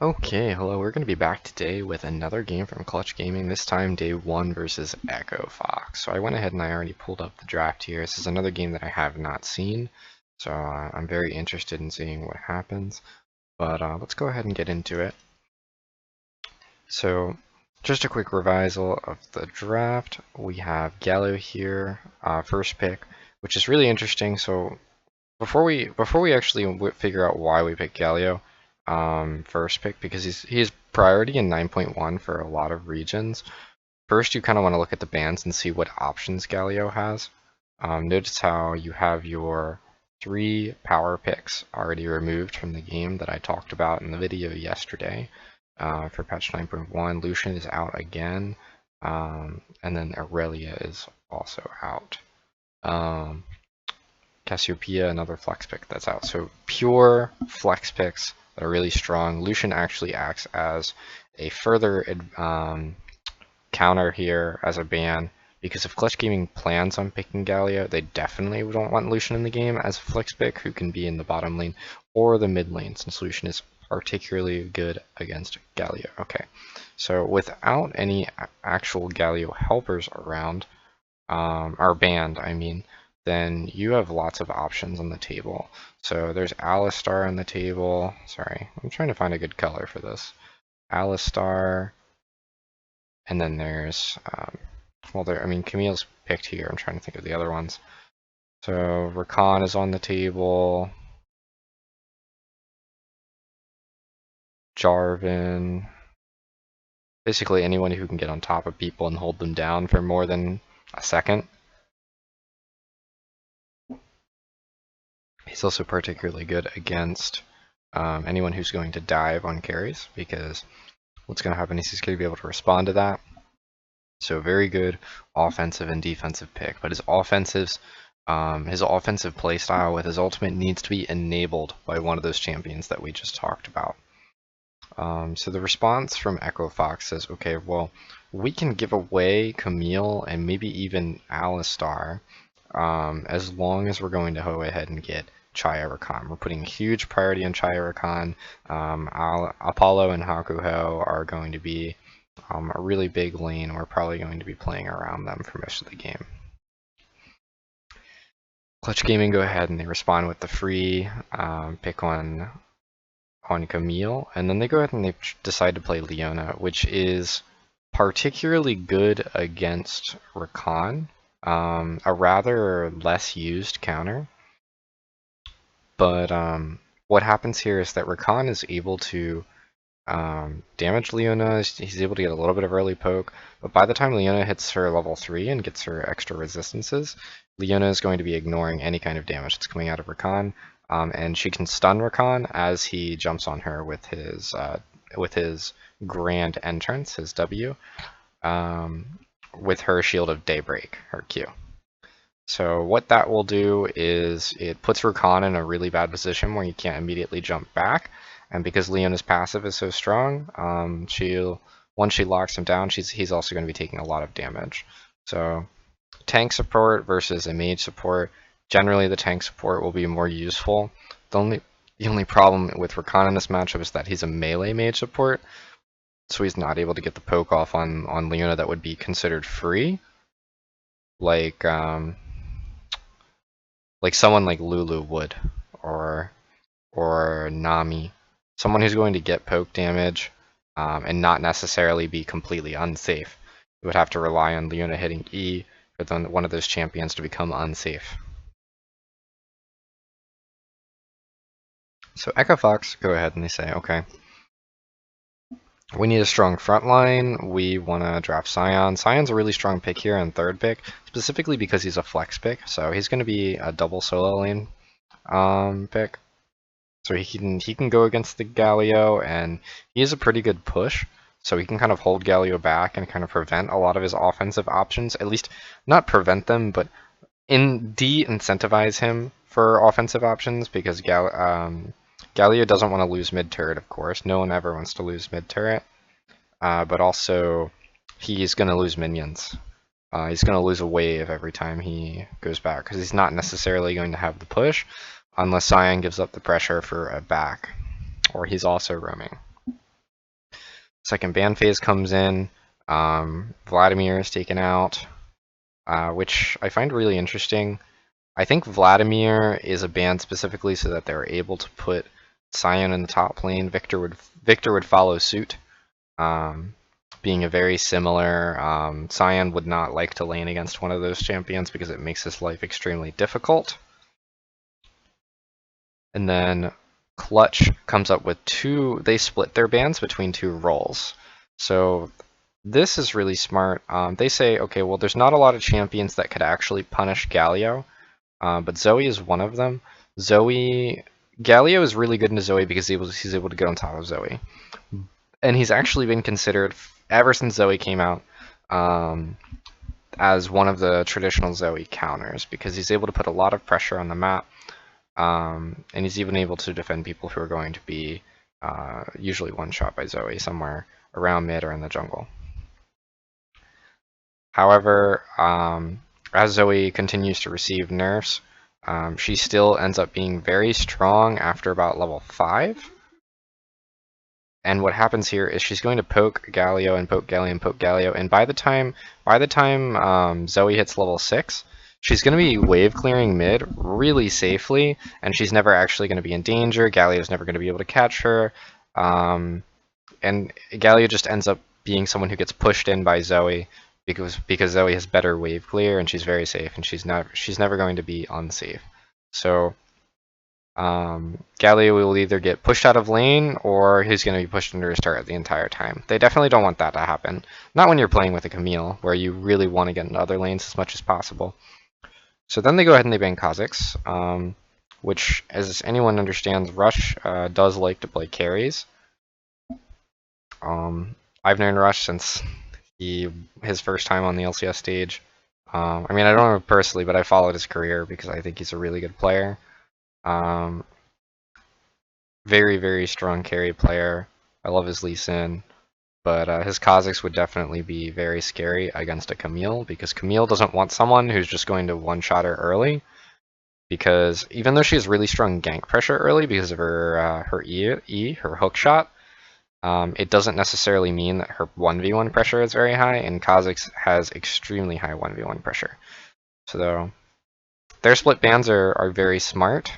Okay, hello, we're going to be back today with another game from Clutch Gaming, this time day 1 versus Echo Fox. So I went ahead and I already pulled up the draft here. This is another game that I have not seen, so I'm very interested in seeing what happens. But let's go ahead and get into it. So just a quick revisal of the draft. We have Gallo here, first pick, which is really interesting. So before we actually figure out why we picked Galio first pick, because he's priority in 9.1 for a lot of regions. First, you kind of want to look at the bans and see what options Galio has. Notice how you have your 3 power picks already removed from the game that I talked about in the video yesterday for patch 9.1. Lucian is out again, and then Aurelia is also out. Cassiopeia, another flex pick that's out. So pure flex picks that are really strong. Lucian actually acts as a further counter here as a ban, because if Clutch Gaming plans on picking Galio, they definitely don't want Lucian in the game as a flex pick who can be in the bottom lane or the mid lane, since Lucian is particularly good against Galio. Okay, so without any actual Galio helpers around, or banned, I mean, then you have lots of options on the table. So there's Alistar on the table. Sorry, I'm trying to find a good color for this. Alistar, and then there's, I mean, Camille's picked here. I'm trying to think of the other ones. So Rakan is on the table. Jarvan. Basically anyone who can get on top of people and hold them down for more than a second. He's also particularly good against anyone who's going to dive on carries, because what's going to happen is he's going to be able to respond to that. So very good offensive and defensive pick, but his offensive playstyle with his ultimate needs to be enabled by one of those champions that we just talked about. So the response from Echo Fox says, okay, well, we can give away Camille and maybe even Alistar as long as we're going to go ahead and get Chaya Rakan. We're putting huge priority on Chaya Rakan. Apollo and Hakuho are going to be a really big lane. We're probably going to be playing around them for most of the game. Clutch Gaming go ahead and they respond with the free pick on Camille, and then they go ahead and they decide to play Leona, which is particularly good against Rakan, a rather less used counter. But what happens here is that Rakan is able to damage Leona. He's able to get a little bit of early poke, but by the time Leona hits her level 3 and gets her extra resistances, Leona is going to be ignoring any kind of damage that's coming out of Rakan, and she can stun Rakan as he jumps on her with his grand entrance, his W, with her Shield of Daybreak, her Q. So what that will do is it puts Rakan in a really bad position where you can't immediately jump back, and because Leona's passive is so strong, once she locks him down, he's also going to be taking a lot of damage. So tank support versus a mage support, generally the tank support will be more useful. The only problem with Rakan in this matchup is that he's a melee mage support, so he's not able to get the poke off on Leona that would be considered free, like someone like Lulu would, or Nami, someone who's going to get poke damage and not necessarily be completely unsafe. You would have to rely on Leona hitting E for then one of those champions to become unsafe. So Echo Fox go ahead and they say, okay, we need a strong front line. We want to draft Sion. Sion's a really strong pick here and third pick, specifically because he's a flex pick. So he's going to be a double solo lane pick. So he can go against the Galio, and he has a pretty good push. So he can kind of hold Galio back and kind of prevent a lot of his offensive options. At least not prevent them, but de-incentivize him for offensive options, because Galio doesn't want to lose mid-turret, of course. No one ever wants to lose mid-turret. But also, he's going to lose minions. He's going to lose a wave every time he goes back, because he's not necessarily going to have the push, unless Sion gives up the pressure for a back, or he's also roaming. Second ban phase comes in. Vladimir is taken out, which I find really interesting. I think Vladimir is a ban specifically so that they're able to put Sion in the top lane. Victor would follow suit. Being a very similar, Sion would not like to lane against one of those champions because it makes his life extremely difficult. And then Clutch comes up with they split their bans between two roles. So this is really smart. They say, okay, well, there's not a lot of champions that could actually punish Galio, but Zoe is one of them. Galio is really good into Zoe because he's able to get on top of Zoe. And he's actually been considered, ever since Zoe came out, as one of the traditional Zoe counters because he's able to put a lot of pressure on the map, and he's even able to defend people who are going to be usually one-shot by Zoe somewhere around mid or in the jungle. However, as Zoe continues to receive nerfs, she still ends up being very strong after about level 5. And what happens here is she's going to poke Galio and poke Galio and poke Galio, and by the time Zoe hits level 6, she's going to be wave clearing mid really safely, and she's never actually going to be in danger. Galio's never going to be able to catch her, and Galio just ends up being someone who gets pushed in by Zoe because Zoe has better wave clear and she's very safe, and she's never going to be unsafe. So Galio will either get pushed out of lane or he's going to be pushed into restart the entire time. They definitely don't want that to happen. Not when you're playing with a Camille, where you really want to get into other lanes as much as possible. So then they go ahead and they ban Kha'Zix, which, as anyone understands, Rush does like to play carries. I've known Rush since his first time on the LCS stage. I mean, I don't know him personally, but I followed his career because I think he's a really good player. Very, very strong carry player. I love his Lee Sin, but his Kha'Zix would definitely be very scary against a Camille because Camille doesn't want someone who's just going to one-shot her early. Because even though she has really strong gank pressure early because of her her hook shot, it doesn't necessarily mean that her 1v1 pressure is very high, and Kha'Zix has extremely high 1v1 pressure. So their split bans are very smart.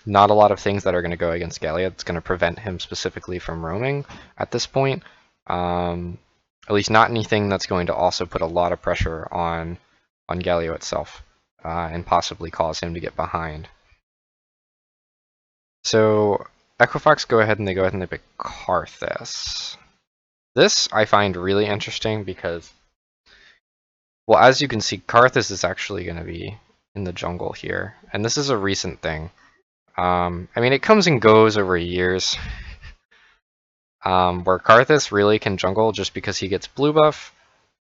Not a lot of things that are going to go against Galio that's going to prevent him specifically from roaming at this point. At least not anything that's going to also put a lot of pressure on Galio itself, and possibly cause him to get behind. So Equifax go ahead and they pick Karthus. This I find really interesting because, well, as you can see, Karthus is actually going to be in the jungle here, and this is a recent thing. I mean, it comes and goes over years, where Karthus really can jungle just because he gets blue buff,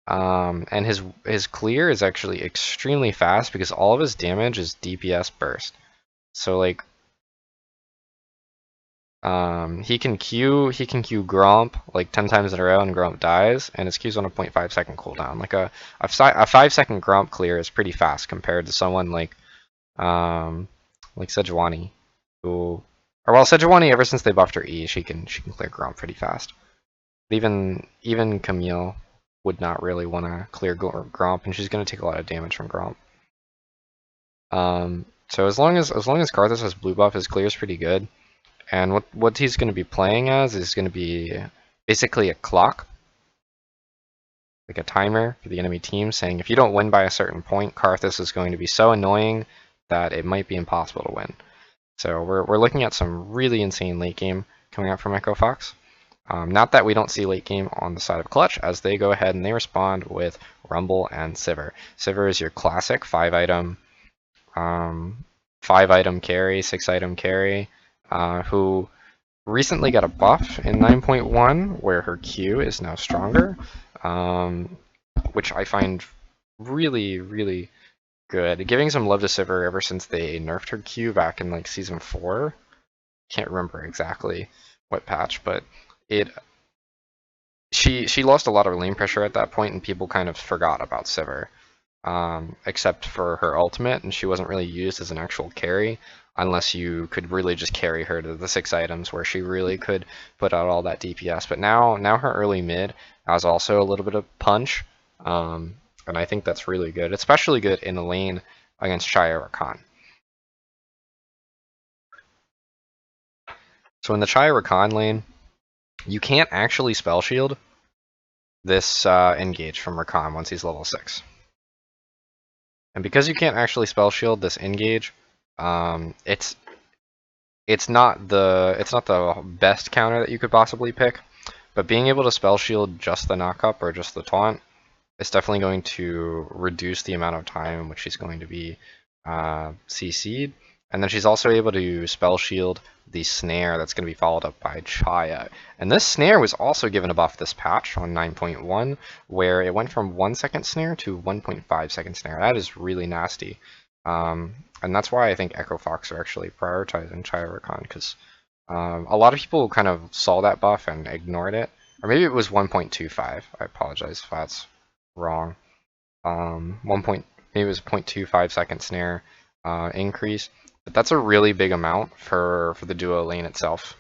and his clear is actually extremely fast because all of his damage is DPS burst. So like, he can Q Gromp like 10 times in a row and Gromp dies, and his Q's on a 0.5 second cooldown. Like a 5-second Gromp clear is pretty fast compared to someone like Sejuani, Sejuani, ever since they buffed her E, she can clear Gromp pretty fast. But even Camille would not really want to clear Gromp, and she's going to take a lot of damage from Gromp. So as long as Karthus has blue buff, his clear is pretty good. And what he's going to be playing as is going to be basically a clock, like a timer for the enemy team, saying if you don't win by a certain point, Karthus is going to be so annoying that it might be impossible to win. So we're looking at some really insane late game coming out from Echo Fox. Not that we don't see late game on the side of Clutch, as they go ahead and they respond with Rumble and Sivir. Sivir is your classic 5-item carry, 6-item carry, who recently got a buff in 9.1 where her Q is now stronger, which I find really, really good. Giving some love to Sivir ever since they nerfed her Q back in like season 4. Can't remember exactly what patch, but she lost a lot of lane pressure at that point, and people kind of forgot about Sivir, except for her ultimate, and she wasn't really used as an actual carry unless you could really just carry her to the 6 items where she really could put out all that DPS. But now her early mid has also a little bit of punch, and I think that's really good, especially good in the lane against Shia Rakan. So in the Shia Rakan lane, you can't actually spell shield this engage from Rakan once he's level 6. And because you can't actually spell shield this engage, it's not the best counter that you could possibly pick, but being able to spell shield just the knockup or just the taunt is definitely going to reduce the amount of time in which she's going to be CC'd. And then she's also able to spell shield the snare that's going to be followed up by Chaya. And this snare was also given a buff this patch on 9.1, where it went from 1 second snare to 1.5 second snare. That is really nasty. And that's why I think Echo Fox are actually prioritizing Chaya Rakan, because a lot of people kind of saw that buff and ignored it. Or maybe it was 1.25. I apologize if that's wrong. Maybe it was 0.25 second snare increase. But that's a really big amount for the duo lane itself,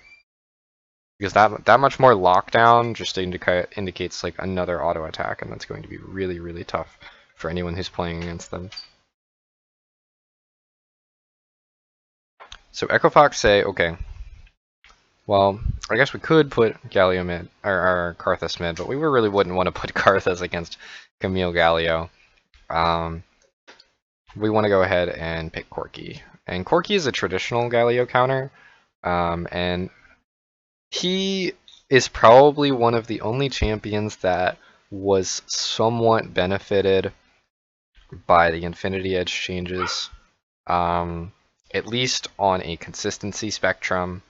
because that much more lockdown just indicates like another auto attack, and that's going to be really, really tough for anyone who's playing against them. So Echo Fox say, okay, well, I guess we could put Galio mid, or Karthus mid, but we really wouldn't want to put Karthus against Camille Galio. We want to go ahead and pick Corki. And Corki is a traditional Galio counter, and he is probably one of the only champions that was somewhat benefited by the Infinity Edge changes, at least on a consistency spectrum.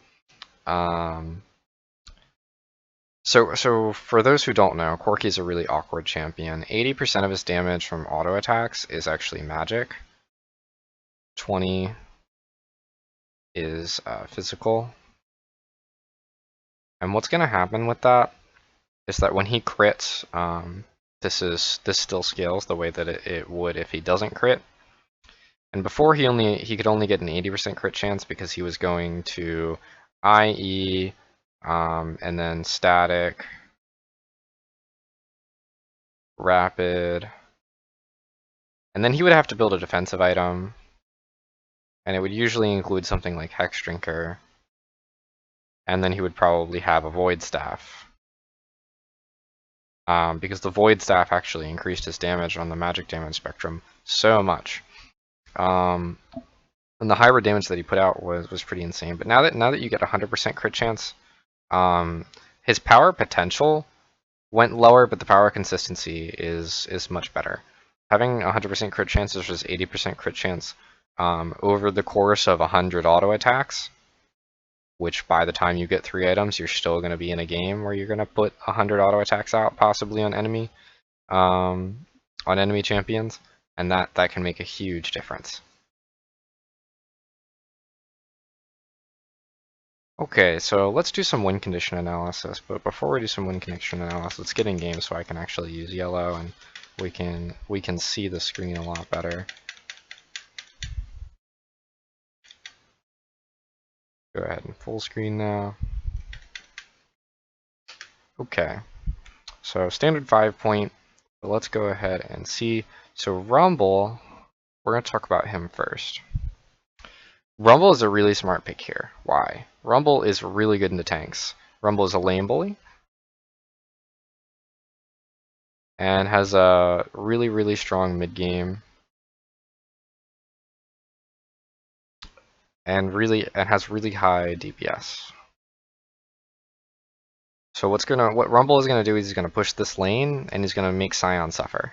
So for those who don't know, Corki is a really awkward champion. 80% of his damage from auto attacks is actually magic. 20 is physical. And what's going to happen with that is that when he crits, this still scales the way that it would if he doesn't crit. And before he could only get an 80% crit chance because he was going to IE, and then static, rapid, and then he would have to build a defensive item, and it would usually include something like Hex Drinker, and then he would probably have a Void Staff, because the Void Staff actually increased his damage on the magic damage spectrum so much. And the hybrid damage that he put out was pretty insane. But now that you get 100% crit chance, his power potential went lower, but the power consistency is much better. Having 100% crit chance versus 80% crit chance over the course of 100 auto attacks, which by the time you get 3 items, you're still going to be in a game where you're going to put 100 auto attacks out, possibly on enemy champions, and that can make a huge difference. Okay, so let's do some win condition analysis, but before we do some win condition analysis, let's get in game so I can actually use yellow and we can see the screen a lot better. Go ahead and full screen now. Okay, so standard 5-point, but let's go ahead and see. So Rumble, we're going to talk about him first. Rumble is a really smart pick here. Why? Rumble is really good in the tanks. Rumble is a lane bully and has a really, really strong mid game, and has really high DPS. So what Rumble is gonna do is he's gonna push this lane and he's gonna make Sion suffer.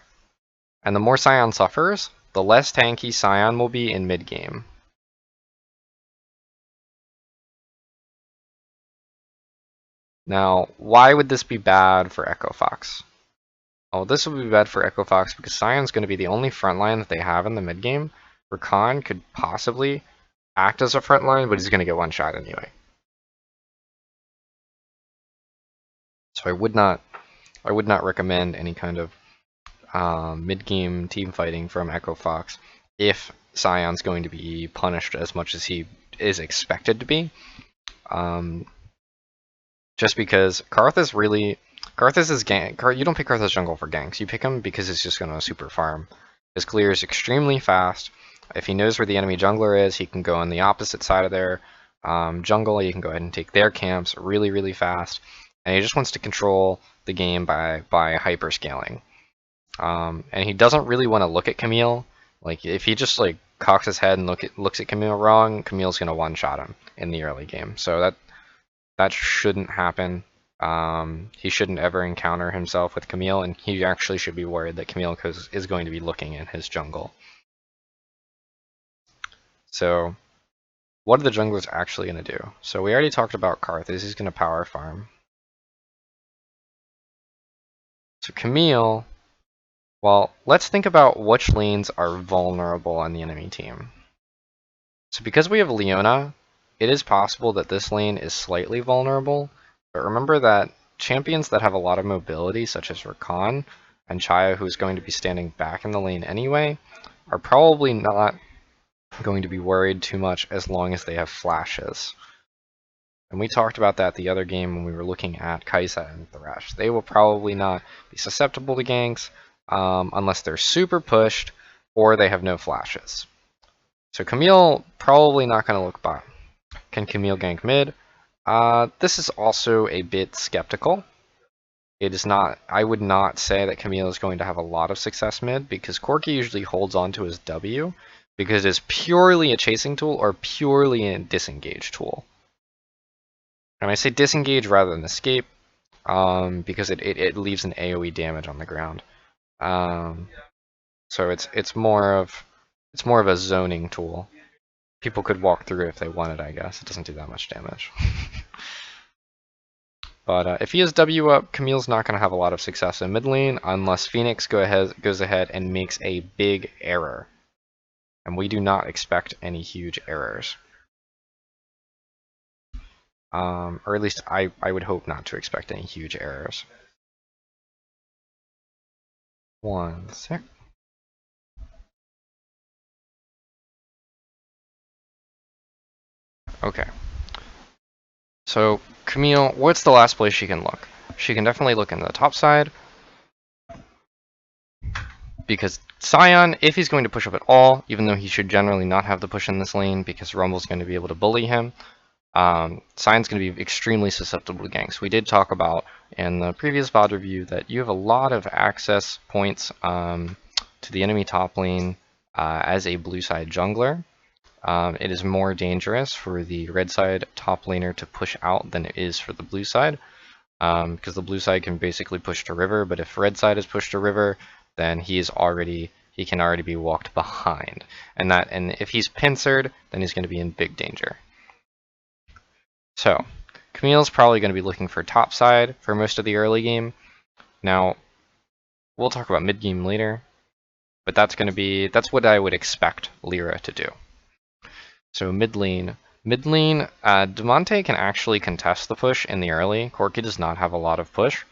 And the more Sion suffers, the less tanky Sion will be in mid game. Now, why would this be bad for Echo Fox? Oh, this would be bad for Echo Fox because Sion's going to be the only frontline that they have in the mid game. Rakan could possibly act as a frontline, but he's going to get one shot anyway. So I would not recommend any kind of mid game team fighting from Echo Fox if Sion's going to be punished as much as he is expected to be. Just because Karthus is you don't pick Karthus jungle for ganks. You pick him because it's just gonna super farm. His clear is extremely fast. If he knows where the enemy jungler is, he can go on the opposite side of their jungle. He can go ahead and take their camps really fast, and he just wants to control the game by hyper scaling. And he doesn't really want to look at Camille. Like if he just like cocks his head and looks at Camille wrong, Camille's gonna one shot him in the early game. So that shouldn't happen. He shouldn't ever encounter himself with Camille, and he actually should be worried that Camille is going to be looking in his jungle. So what are the junglers actually going to do? So we already talked about Karthus. He's going to power farm. So Camille, well, let's think about which lanes are vulnerable on the enemy team. So because we have Leona, it is possible that this lane is slightly vulnerable, but remember that champions that have a lot of mobility, such as Rakan and Chaya, who's going to be standing back in the lane anyway, are probably not going to be worried too much as long as they have flashes. And we talked about that the other game when we were looking at Kai'Sa and Thresh. They will probably not be susceptible to ganks unless they're super pushed or they have no flashes. So Camille probably not going to look bot. Can Camille gank mid? This is also a bit skeptical. It is not. I would not say that Camille is going to have a lot of success mid because Corki usually holds on to his W because it's purely a chasing tool or purely a disengage tool. And I say disengage rather than escape because it leaves an AoE damage on the ground. So it's more of a zoning tool. People could walk through if they wanted, I guess. It doesn't do that much damage. But if he has W up, Camille's not going to have a lot of success in mid lane unless Phoenix goes ahead and makes a big error. And we do not expect any huge errors. Or at least I would hope not to expect any huge errors. 1 sec. Okay. So Camille, what's the last place she can look? She can definitely look in the top side. Because Sion, if he's going to push up at all, even though he should generally not have the push in this lane because Rumble's going to be able to bully him, Sion's going to be extremely susceptible to ganks. We did talk about in the previous VOD review that you have a lot of access points to the enemy top lane as a blue side jungler. It is more dangerous for the red side top laner to push out than it is for the blue side, because the blue side can basically push to river, but if red side is pushed to river, then he can already be walked behind, and if he's pincered, then he's going to be in big danger. So Camille's probably going to be looking for top side for most of the early game. Now we'll talk about mid game later, but that's what I would expect Lyra to do. So mid lane, Demonte can actually contest the push in the early. Corki does not have a lot of push.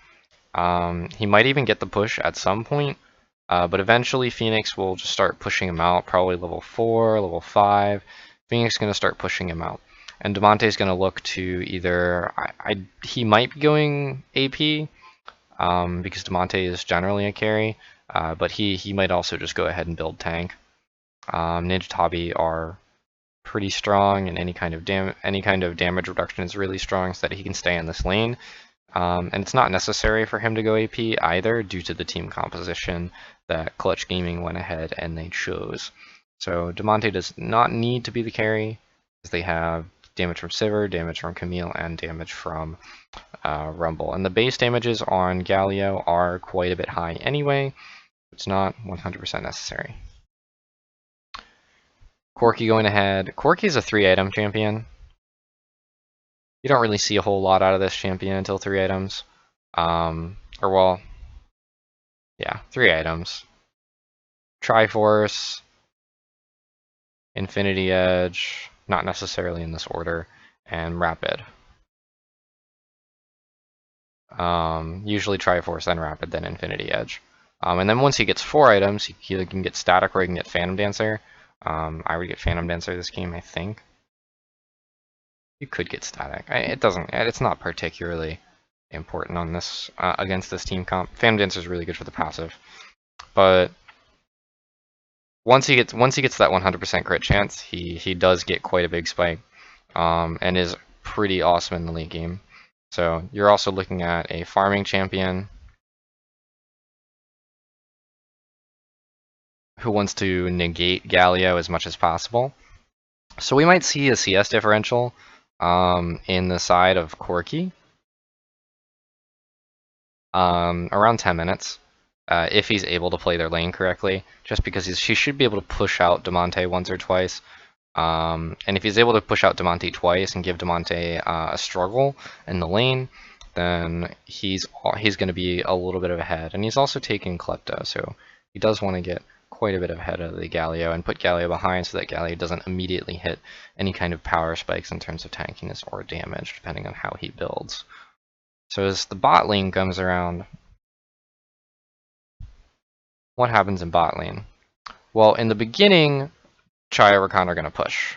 He might even get the push at some point, but eventually Phoenix will just start pushing him out, probably level 4, level 5. Phoenix is going to start pushing him out. And Demonte is going to look to either, he might be going AP, because Demonte is generally a carry, but he might also just go ahead and build tank. Ninja Tabi are pretty strong, and any kind of damage reduction is really strong so that he can stay in this lane. And it's not necessary for him to go AP either due to the team composition that Clutch Gaming went ahead and they chose. So Demonte does not need to be the carry because they have damage from Sivir, damage from Camille, and damage from Rumble. And the base damages on Galio are quite a bit high anyway. It's not 100% necessary. Corki going ahead. Corki is a 3-item champion. You don't really see a whole lot out of this champion until 3 items. Or well, yeah, 3 items. Triforce, Infinity Edge, not necessarily in this order, and Rapid. Usually Triforce, then Rapid, then Infinity Edge. And then once he gets 4 items, he can get Static or he can get Phantom Dancer. I would get Phantom Dancer this game, I think. You could get static. It doesn't. It's not particularly important on this against this team comp. Phantom Dancer is really good for the passive, but once he gets that 100% crit chance, he does get quite a big spike, and is pretty awesome in the late game. So you're also looking at a farming champion who wants to negate Galio as much as possible. So we might see a CS differential in the side of Corki around 10 minutes. If he's able to play their lane correctly, just because he should be able to push out Damonte once or twice. And if he's able to push out Damonte twice and give Damonte a struggle in the lane, then he's going to be a little bit of ahead. And he's also taking Klepto, so he does want to get quite a bit ahead of the Galio and put Galio behind so that Galio doesn't immediately hit any kind of power spikes in terms of tankiness or damage, depending on how he builds. So as the bot lane comes around, what happens in bot lane? Well, in the beginning, Chaya Rakan are going to push.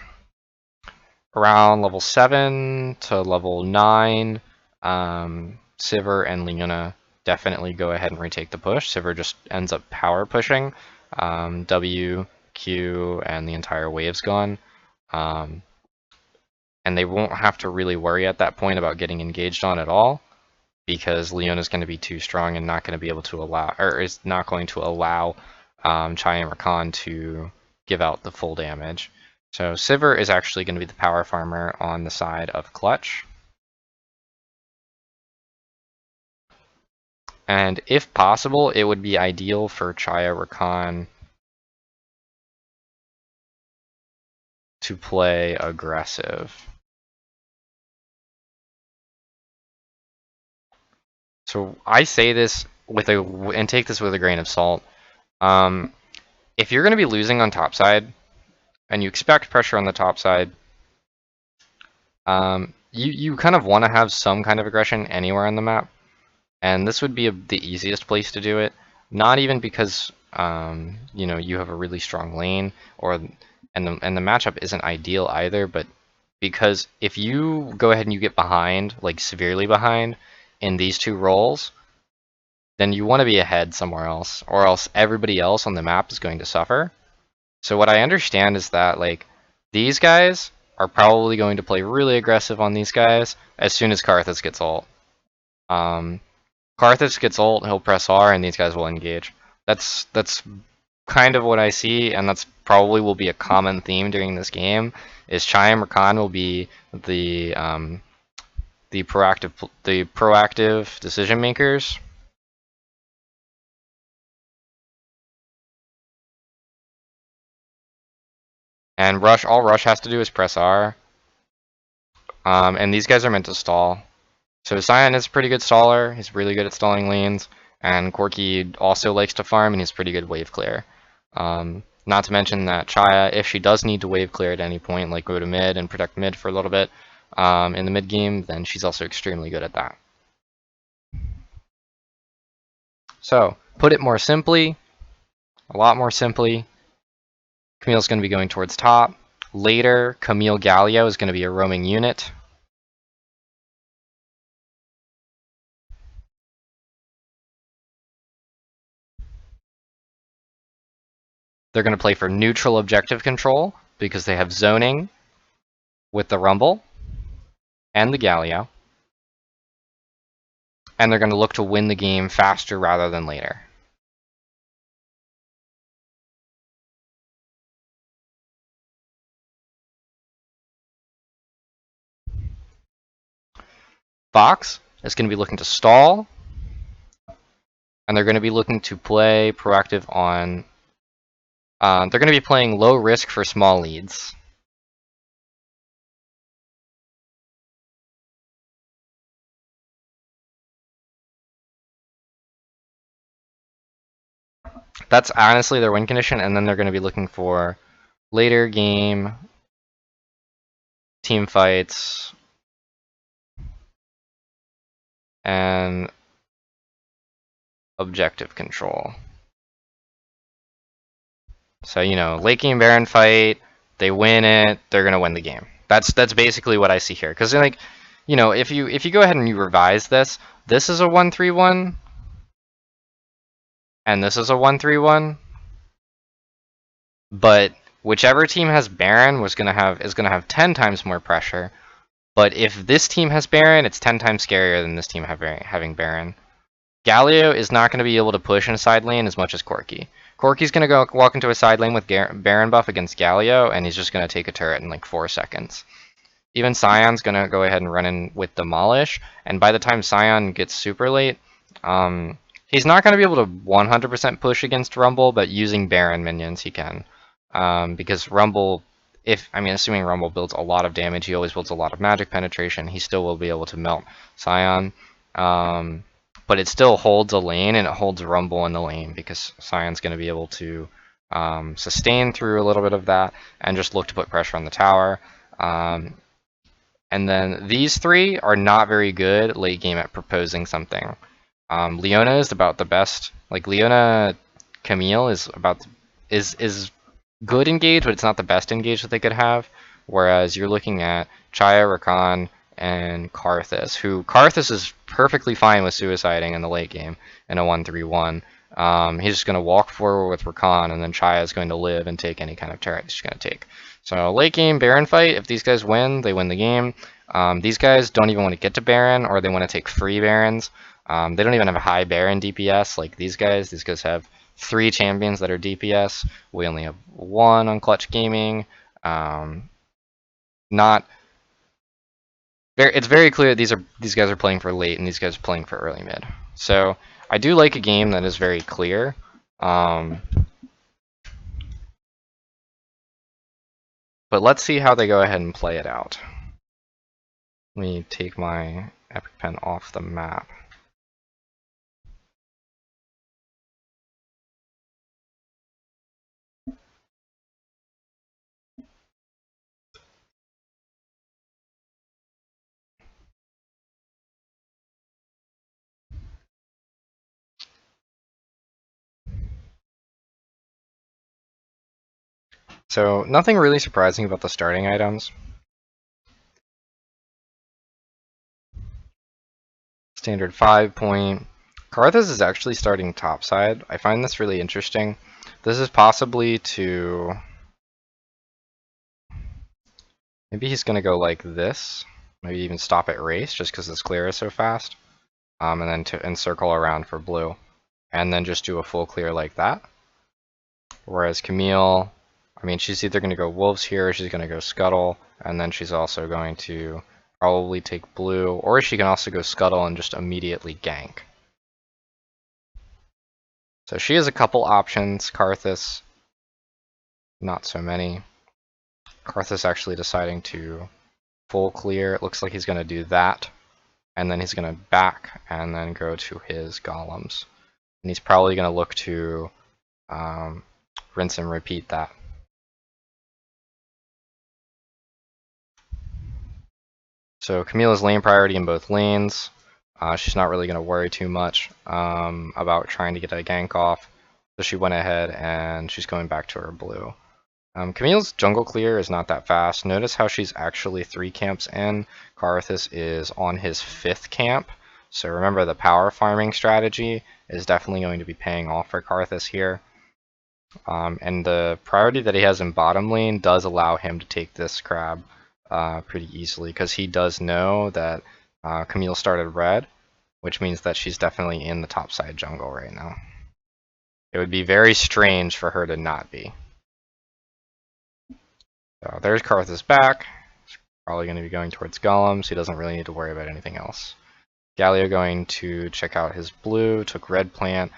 Around level 7 to level 9, Sivir and Leona definitely go ahead and retake the push. Sivir just ends up power pushing. W, Q, and the entire wave's gone. And they won't have to really worry at that point about getting engaged on at all, because Leona's going to be too strong and not going to be able to allow, or is not going to allow Chaya and Rakan to give out the full damage. So Sivir is actually going to be the power farmer on the side of Clutch. And if possible, it would be ideal for Chaya Rakan to play aggressive. So I say this and take this with a grain of salt. If you're going to be losing on top side, and you expect pressure on the top side, you kind of want to have some kind of aggression anywhere on the map, and this would be the easiest place to do it. Not even because you have a really strong lane, and the matchup isn't ideal either, but because if you go ahead and you get behind, like severely behind, in these two roles, then you want to be ahead somewhere else, or else everybody else on the map is going to suffer. So what I understand is that like these guys are probably going to play really aggressive on these guys as soon as Karthus gets ult. Karthus gets ult, he'll press R, and these guys will engage. That's kind of what I see, and that's probably will be a common theme during this game. Is Chaya and Rakan will be the proactive decision makers. And all Rush has to do is press R. And these guys are meant to stall. So Sion is a pretty good staller. He's really good at stalling lanes. And Corki also likes to farm, and he's pretty good wave clear. Not to mention that Chaya, if she does need to wave clear at any point, like go to mid and protect mid for a little bit in the mid game, then she's also extremely good at that. So, put it more simply, a lot more simply, Camille's going to be going towards top. Later, Camille Galio is going to be a roaming unit. They're going to play for neutral objective control because they have zoning with the Rumble and the Galio. And they're going to look to win the game faster rather than later. Fox is going to be looking to stall, and they're going to be looking to play proactive on... they're going to be playing low risk for small leads. That's honestly their win condition, and then they're going to be looking for later game team fights and objective control. So, late game Baron fight, they win it, they're going to win the game. That's basically what I see here. Because like, you know, if you go ahead and you revise this, this is a 1-3-1, and this is a 1-3-1. But whichever team has Baron is gonna have 10 times more pressure. But if this team has Baron, it's 10 times scarier than this team having Baron. Galio is not going to be able to push in a side lane as much as Corki. Corki's going to go walk into a side lane with Baron buff against Galio, and he's just going to take a turret in like 4 seconds. Even Scion's going to go ahead and run in with Demolish, and by the time Scion gets super late, he's not going to be able to 100% push against Rumble, but using Baron minions he can. Because Rumble, assuming Rumble builds a lot of damage, he always builds a lot of magic penetration, he still will be able to melt Scion. But it still holds a lane, and it holds Rumble in the lane, because Scion's going to be able to sustain through a little bit of that, and just look to put pressure on the tower. And then these three are not very good late game at proposing something. Leona is about the best. Like Leona, Camille is good engage, but it's not the best engage that they could have. Whereas you're looking at Chaya, Rakan, and Karthus, who Karthus is perfectly fine with suiciding in the late game in a 1-3-1. He's just going to walk forward with Rakan, and then Chaya is going to live and take any kind of turret he's going to take. So late game Baron fight, if these guys win, they win the game. These guys don't even want to get to Baron, or they want to take free Barons. They don't even have a high Baron DPS like these guys. These guys have 3 champions that are DPS. We only have 1 on Clutch Gaming. It's very clear that these guys are playing for late, and these guys are playing for early mid. So I do like a game that is very clear. But let's see how they go ahead and play it out. Let me take my Epic Pen off the map. So nothing really surprising about the starting items. Standard 5-point. Karthus is actually starting topside. I find this really interesting. This is possibly to... Maybe he's going to go like this. Maybe even stop at race, just because this clear is so fast. And then to encircle around for blue. And then just do a full clear like that. Whereas Camille, she's either going to go Wolves here, or she's going to go Scuttle, and then she's also going to probably take blue, or she can also go Scuttle and just immediately gank. So she has a couple options. Karthus, not so many. Karthus actually deciding to full clear. It looks like he's going to do that, and then he's going to back and then go to his golems. And he's probably going to look to rinse and repeat that. So Camille's lane priority in both lanes. She's not really going to worry too much about trying to get a gank off. So she went ahead and she's going back to her blue. Camille's jungle clear is not that fast. Notice how she's actually 3 camps in. Karthus is on his 5th camp. So remember, the power farming strategy is definitely going to be paying off for Karthus here. And the priority that he has in bottom lane does allow him to take this crab pretty easily, because he does know that Camille started red, which means that she's definitely in the topside jungle right now. It would be very strange for her to not be. So there's Karthus back. He's probably going to be going towards golems. He doesn't really need to worry about anything else. Galio going to check out his blue, took red plant.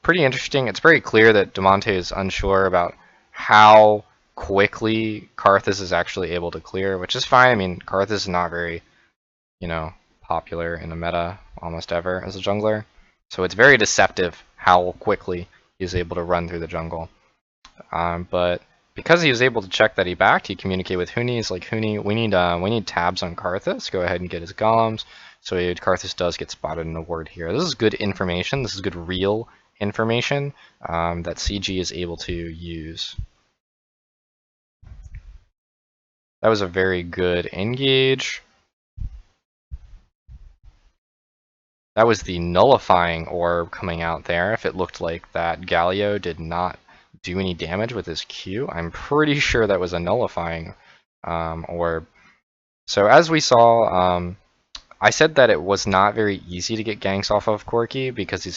Pretty interesting. It's very clear that Demonte is unsure about how quickly Karthus is actually able to clear, which is fine. Karthus is not very, popular in the meta almost ever as a jungler. So it's very deceptive how quickly he's able to run through the jungle. But because he was able to check that he backed, he communicated with Huni. He's like, Huni, we need tabs on Karthus. Go ahead and get his golems. So Karthus does get spotted in a ward here. This is good information. This is good real information that CG is able to use. That was a very good engage. That was the nullifying orb coming out there. If it looked like that Galio did not do any damage with his Q, I'm pretty sure that was a nullifying orb. So as we saw, I said that it was not very easy to get ganks off of Corki because he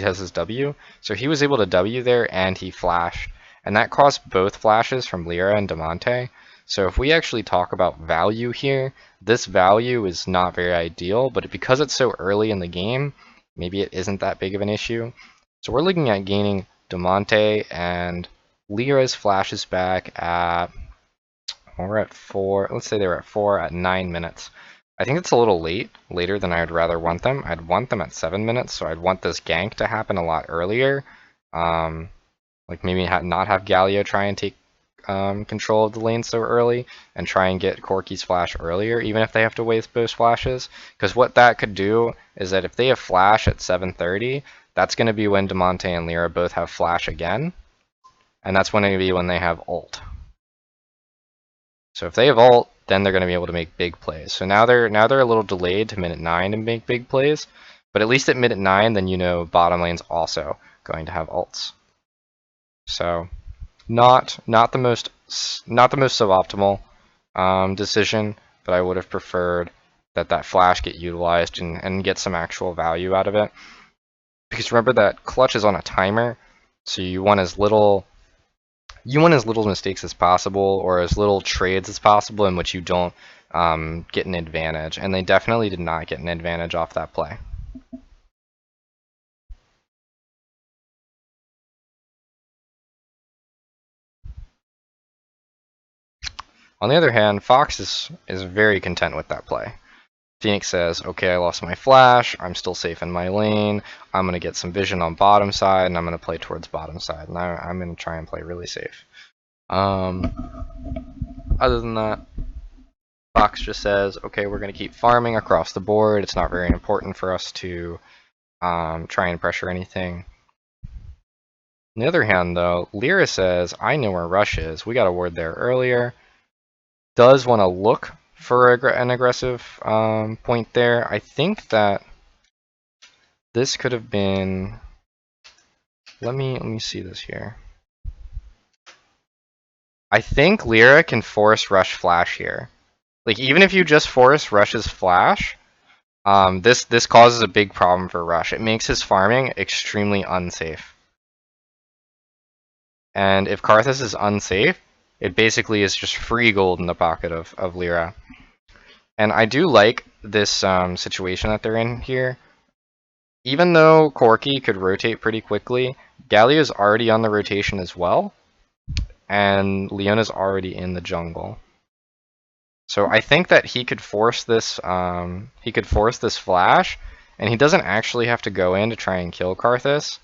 has his W. So he was able to W there and he flashed. And that caused both flashes from Lyra and Damonte. So if we actually talk about value here, this value is not very ideal, but because it's so early in the game, maybe it isn't that big of an issue. So we're looking at gaining Damonte and Lyra's flashes back at, well, we're at 4, let's say they were at 4 at 9 minutes. I think it's a little later than I'd rather want them. I'd want them at 7 minutes, so I'd want this gank to happen a lot earlier. Like maybe not have Galio try and take control of the lane so early and try and get Corki's flash earlier, even if they have to waste both flashes. Because what that could do is that if they have flash at 7:30, that's going to be when Damonte and Lyra both have flash again, and that's going to be when they have ult. So if they have ult, then they're going to be able to make big plays. So now they're a little delayed to minute 9 to make big plays, but at least at minute 9, then you know bottom lane's also going to have ults. So not the most suboptimal decision, but I would have preferred that flash get utilized and get some actual value out of it. Because remember that clutch is on a timer, so you want as little mistakes as possible or as little trades as possible in which you don't get an advantage. And they definitely did not get an advantage off that play. On the other hand, Fox is very content with that play. Phoenix says, okay, I lost my flash, I'm still safe in my lane, I'm going to get some vision on bottom side, and I'm going to play towards bottom side, and I'm going to try and play really safe. Other than that, Fox just says, okay, we're going to keep farming across the board, it's not very important for us to try and pressure anything. On the other hand, though, Lyra says, I know where Rush is, we got a ward there earlier. Does want to look for an aggressive point there. I think that this could have been. Let me see this here. I think Lyra can force Rush flash here. Like even if you just force Rush's flash, this causes a big problem for Rush. It makes his farming extremely unsafe. And if Karthus is unsafe, it basically is just free gold in the pocket of Lyra. And I do like this situation that they're in here. Even though Corki could rotate pretty quickly, Galio's already on the rotation as well, and Leona's already in the jungle. So I think that he could force this. He could force this flash, and he doesn't actually have to go in to try and kill Karthus.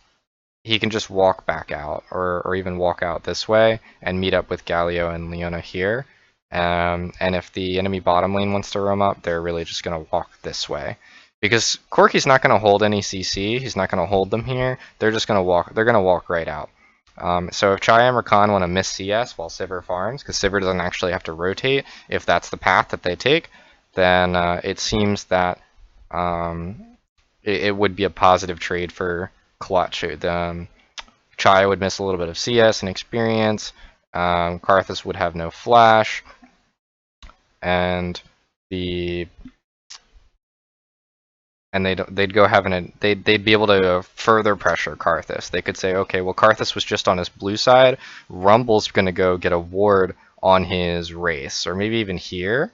He can just walk back out, or even walk out this way and meet up with Galio and Leona here. And if the enemy bottom lane wants to roam up, they're really just going to walk this way. Because Corki's not going to hold any CC, he's not going to hold them here, they're just going to walk, they're going to walk right out. So if Chayam or Khan want to miss CS while Sivir farms, because Sivir doesn't actually have to rotate, if that's the path that they take, then it seems that it would be a positive trade for Clutch. Chai would miss a little bit of CS and experience, Karthus would have no flash, and they'd be able to further pressure Karthus. They could say, okay, well Karthus was just on his blue side, Rumble's gonna go get a ward on his race, or maybe even here,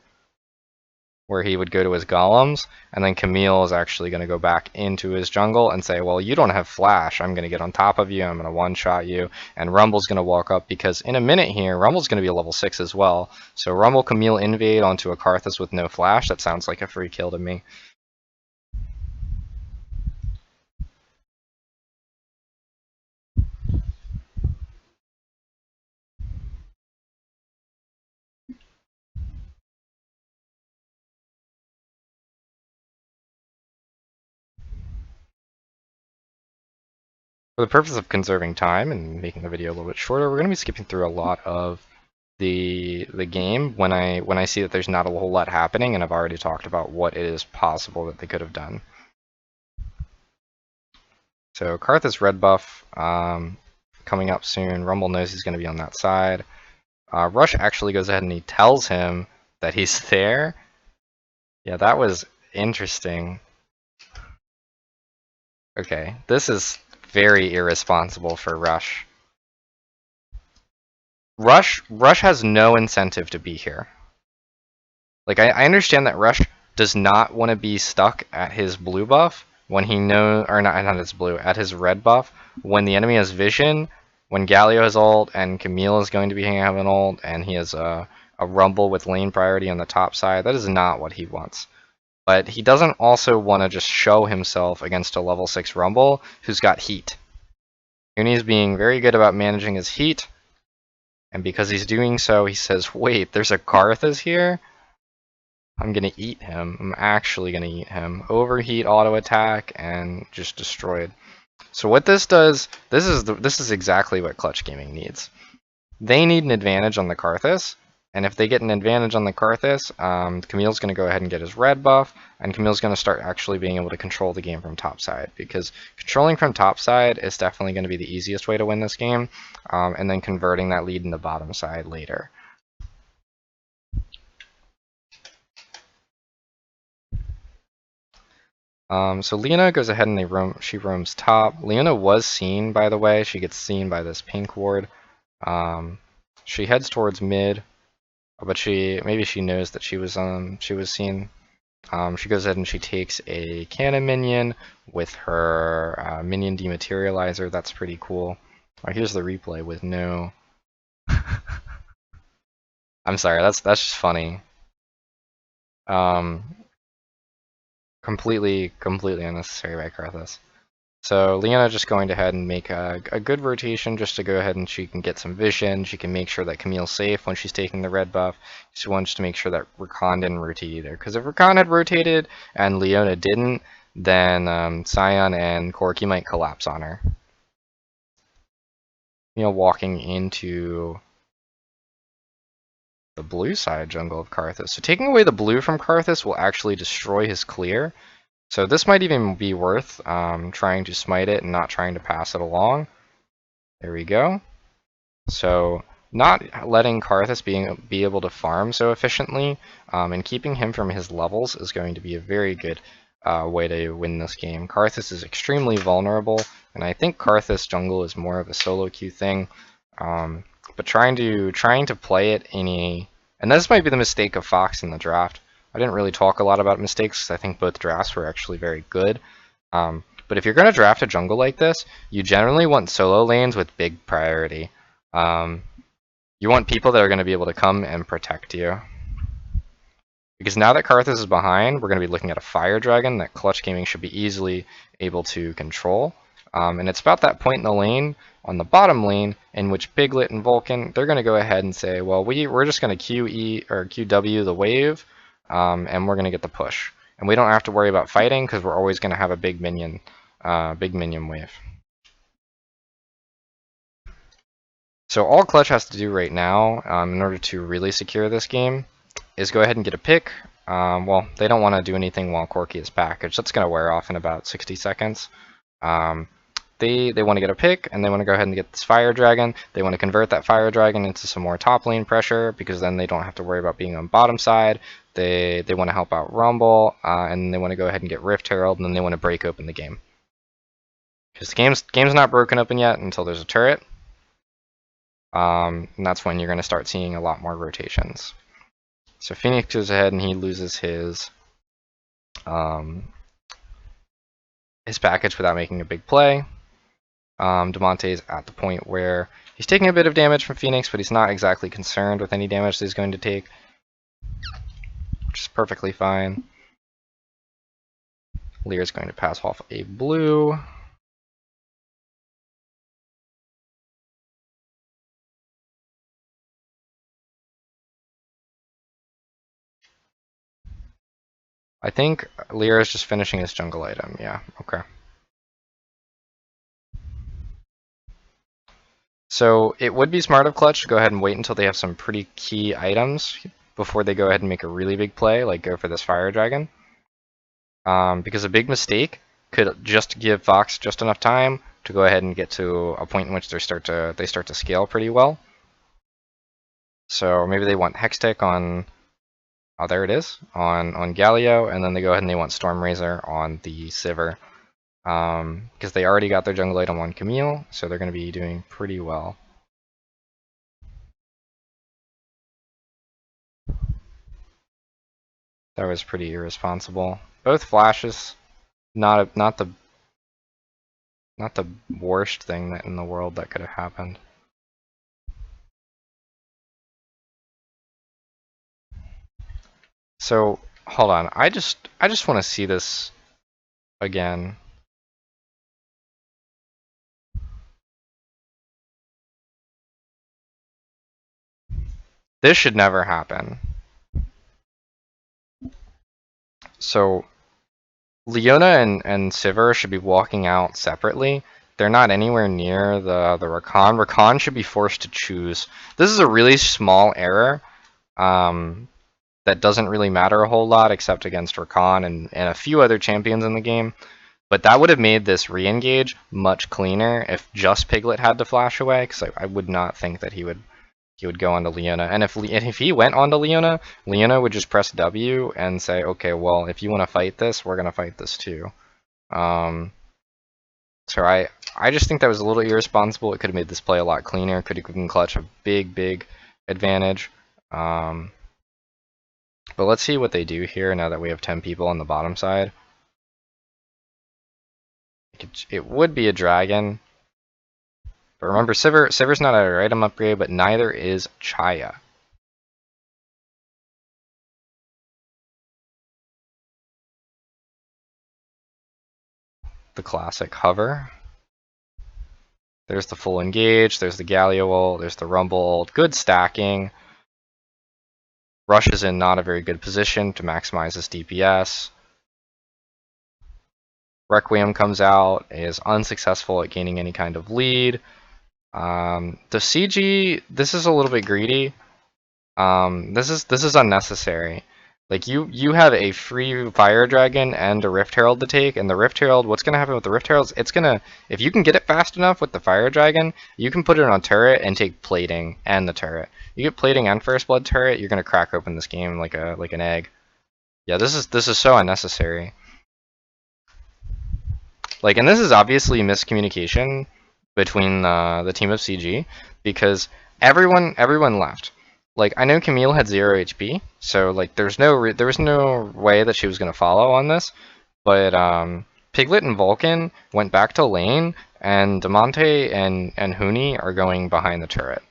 where he would go to his golems, and then Camille is actually going to go back into his jungle and say, well, you don't have flash, I'm going to get on top of you, I'm going to one-shot you, and Rumble's going to walk up, because in a minute here, Rumble's going to be a level 6 as well. So Rumble, Camille invade onto a Karthus with no flash, that sounds like a free kill to me. For the purpose of conserving time and making the video a little bit shorter, we're going to be skipping through a lot of the game when I see that there's not a whole lot happening, and I've already talked about what it is possible that they could have done. So Karthus red buff coming up soon. Rumble knows he's going to be on that side. Rush actually goes ahead and he tells him that he's there. Yeah, that was interesting. Okay, this is very irresponsible for Rush. Rush has no incentive to be here. Like, I understand that Rush does not want to be stuck at his blue buff when he knows, or not his blue, at his red buff when the enemy has vision, when Galio has ult, and Camille is going to be hanging out an ult, and he has a rumble with lane priority on the top side. That is not what he wants. But he doesn't also want to just show himself against a level 6 rumble who's got heat. Uni's being very good about managing his heat, and because he's doing so, he says, wait, there's a Karthus here? I'm gonna eat him. I'm actually gonna eat him. Overheat, auto attack, and just destroyed. So what this does, this is exactly what Clutch Gaming needs. They need an advantage on the Karthus, and if they get an advantage on the Karthus, Camille's gonna go ahead and get his red buff, and Camille's gonna start actually being able to control the game from topside, because controlling from topside is definitely gonna be the easiest way to win this game, and then converting that lead into bottom side later. So Leona goes ahead and she roams top. Leona was seen, by the way. She gets seen by this pink ward. She heads towards mid, but maybe she knows that she was seen. She goes ahead and she takes a cannon minion with her minion dematerializer. That's pretty cool. Here's the replay with no. I'm sorry, that's just funny. Completely unnecessary by Karthus. So Leona just going ahead and make a good rotation just to go ahead and she can get some vision. She can make sure that Camille's safe when she's taking the red buff. She wants to make sure that Rakan didn't rotate either. Because if Rakan had rotated and Leona didn't, then Sion and Corki might collapse on her. Walking into the blue side jungle of Karthus. So taking away the blue from Karthus will actually destroy his clear. So this might even be worth trying to smite it and not trying to pass it along. There we go. So not letting Karthus be able to farm so efficiently and keeping him from his levels is going to be a very good way to win this game. Karthus is extremely vulnerable, and I think Karthus jungle is more of a solo queue thing. But trying to play it in a, and this might be the mistake of Fox in the draft. I didn't really talk a lot about mistakes because I think both drafts were actually very good. But if you're going to draft a jungle like this, you generally want solo lanes with big priority. You want people that are going to be able to come and protect you. Because now that Karthus is behind, we're going to be looking at a Fire Dragon that Clutch Gaming should be easily able to control. And it's about that point in the lane, on the bottom lane, in which Piglet and Vulcan, they're going to go ahead and say, well, we're just going to QE or QW the wave, and we're going to get the push. And we don't have to worry about fighting because we're always going to have a big minion wave. So all Clutch has to do right now, in order to really secure this game, is go ahead and get a pick. Well, they don't want to do anything while Corki is packaged. That's going to wear off in about 60 seconds. They want to get a pick, and they want to go ahead and get this Fire Dragon. They want to convert that Fire Dragon into some more top lane pressure, because then they don't have to worry about being on bottom side. They want to help out Rumble, and they want to go ahead and get Rift Herald, and then they want to break open the game. Because the game's not broken open yet until there's a turret. And that's when you're going to start seeing a lot more rotations. So Phoenix goes ahead and he loses his package without making a big play. Demonte's at the point where he's taking a bit of damage from Phoenix, but he's not exactly concerned with any damage that he's going to take, which is perfectly fine. Lear's going to pass off a blue. I think Lear is just finishing his jungle item. Yeah, okay. So it would be smart of Clutch to go ahead and wait until they have some pretty key items before they go ahead and make a really big play, like go for this Fire Dragon. Because a big mistake could just give Fox just enough time to go ahead and get to a point in which they start to scale pretty well. So maybe they want Hextech on, oh there it is, on Galio, and then they go ahead and they want Storm Razor on the Sivir. Because they already got their jungle item on Camille, so they're going to be doing pretty well. That was pretty irresponsible. Both flashes, not the worst thing that in the world that could have happened. So hold on, I just want to see this again. This should never happen. So Leona and Sivir should be walking out separately. They're not anywhere near the Rakan. Rakan should be forced to choose. This is a really small error that doesn't really matter a whole lot except against Rakan and a few other champions in the game. But that would have made this re-engage much cleaner if just Piglet had to flash away, because I would not think that he would go onto Leona. And if he went onto Leona, Leona would just press W and say, okay, well, if you want to fight this, we're going to fight this too. So I just think that was a little irresponsible. It could have made this play a lot cleaner. Could have given Clutch a big advantage. But let's see what they do here now that we have 10 people on the bottom side. It would be a dragon. But remember, Sivir's not at her item upgrade, but neither is Chaya. The classic hover. There's the full engage, there's the Galio ult, there's the Rumble ult. Good stacking. Rush is in not a very good position to maximize his DPS. Requiem comes out, is unsuccessful at gaining any kind of lead. The CG, this is a little bit greedy. This is unnecessary. Like you have a free Fire Dragon and a Rift Herald to take, and the Rift Herald, what's gonna happen with the Rift Herald? It's gonna, if you can get it fast enough with the Fire Dragon, you can put it on turret and take plating and the turret. You get plating and first blood turret, you're gonna crack open this game like an egg. Yeah, this is so unnecessary. Like, and this is obviously miscommunication between the team of CG, because everyone left. Like, I know Camille had 0 HP, so like there was no way that she was gonna follow on this. But Piglet and Vulcan went back to lane, and Demonte and Huni are going behind the turret.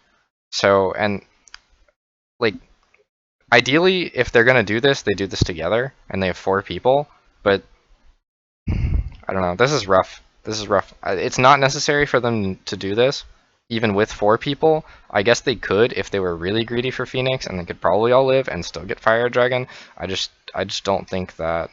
So, and like ideally, if they're gonna do this, they do this together, and they have 4 people. But I don't know. This is rough. This is rough. It's not necessary for them to do this, even with 4 people. I guess they could if they were really greedy for Phoenix, and they could probably all live and still get Fire Dragon. I just don't think that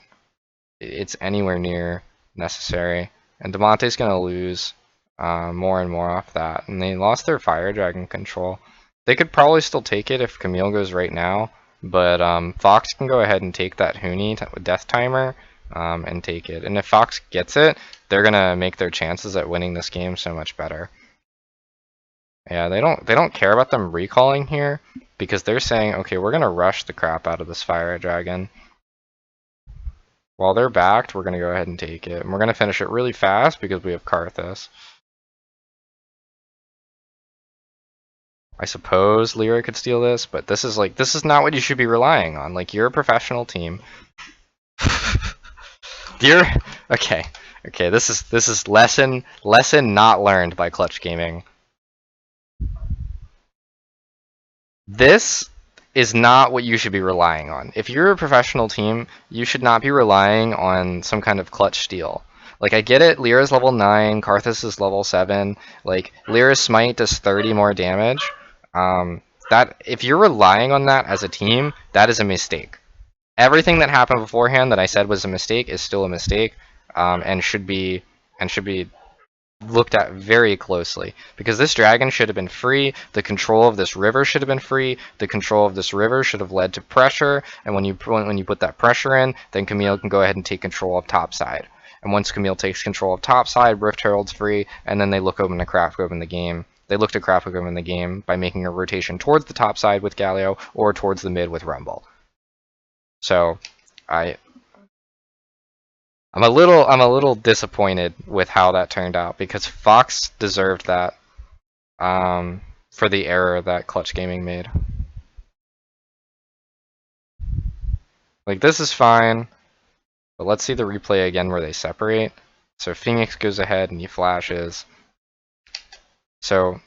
it's anywhere near necessary. And Demonte's gonna lose more and more off that. And they lost their Fire Dragon control. They could probably still take it if Camille goes right now, but Fox can go ahead and take that Huni Death Timer. And take it. And if Fox gets it, they're gonna make their chances at winning this game so much better. Yeah, they don't care about them recalling here, because they're saying, okay, we're gonna rush the crap out of this Fire Dragon. While they're backed, we're gonna go ahead and take it. And we're gonna finish it really fast because we have Karthus. I suppose Lyra could steal this, but this is not what you should be relying on. Like, you're a professional team. You're okay. Okay, this is lesson not learned by Clutch Gaming. This is not what you should be relying on. If you're a professional team, you should not be relying on some kind of clutch steal. Like, I get it, Lyra's level 9, Karthus is level 7, like, Lyra's smite does 30 more damage. That if you're relying on that as a team, that is a mistake. Everything that happened beforehand that I said was a mistake is still a mistake, and should be looked at very closely, because this dragon should have been free, the control of this river should have been free, the control of this river should have led to pressure, and when you put that pressure in, then Camille can go ahead and take control of top side. And once Camille takes control of top side, Rift Herald's free, and then they look open to craft open the game. They look to craft open the game by making a rotation towards the top side with Galio or towards the mid with Rumble. So I'm a little disappointed with how that turned out, because Fox deserved that for the error that Clutch Gaming made. Like, this is fine, but let's see the replay again where they separate. So Phoenix goes ahead and he flashes. So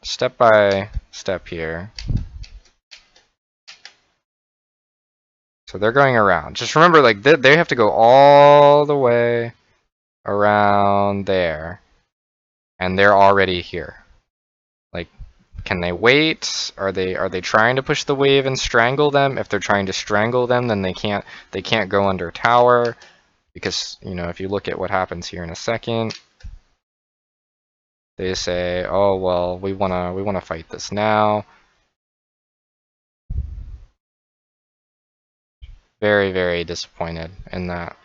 step by step here. So they're going around. Just remember, like, they have to go all the way around there, and they're already here. Like, can they wait? Are they trying to push the wave and strangle them? If they're trying to strangle them, then they can't go under tower, because, you know, if you look at what happens here in a second, they say, oh well, we wanna fight this now. Very, very disappointed in that.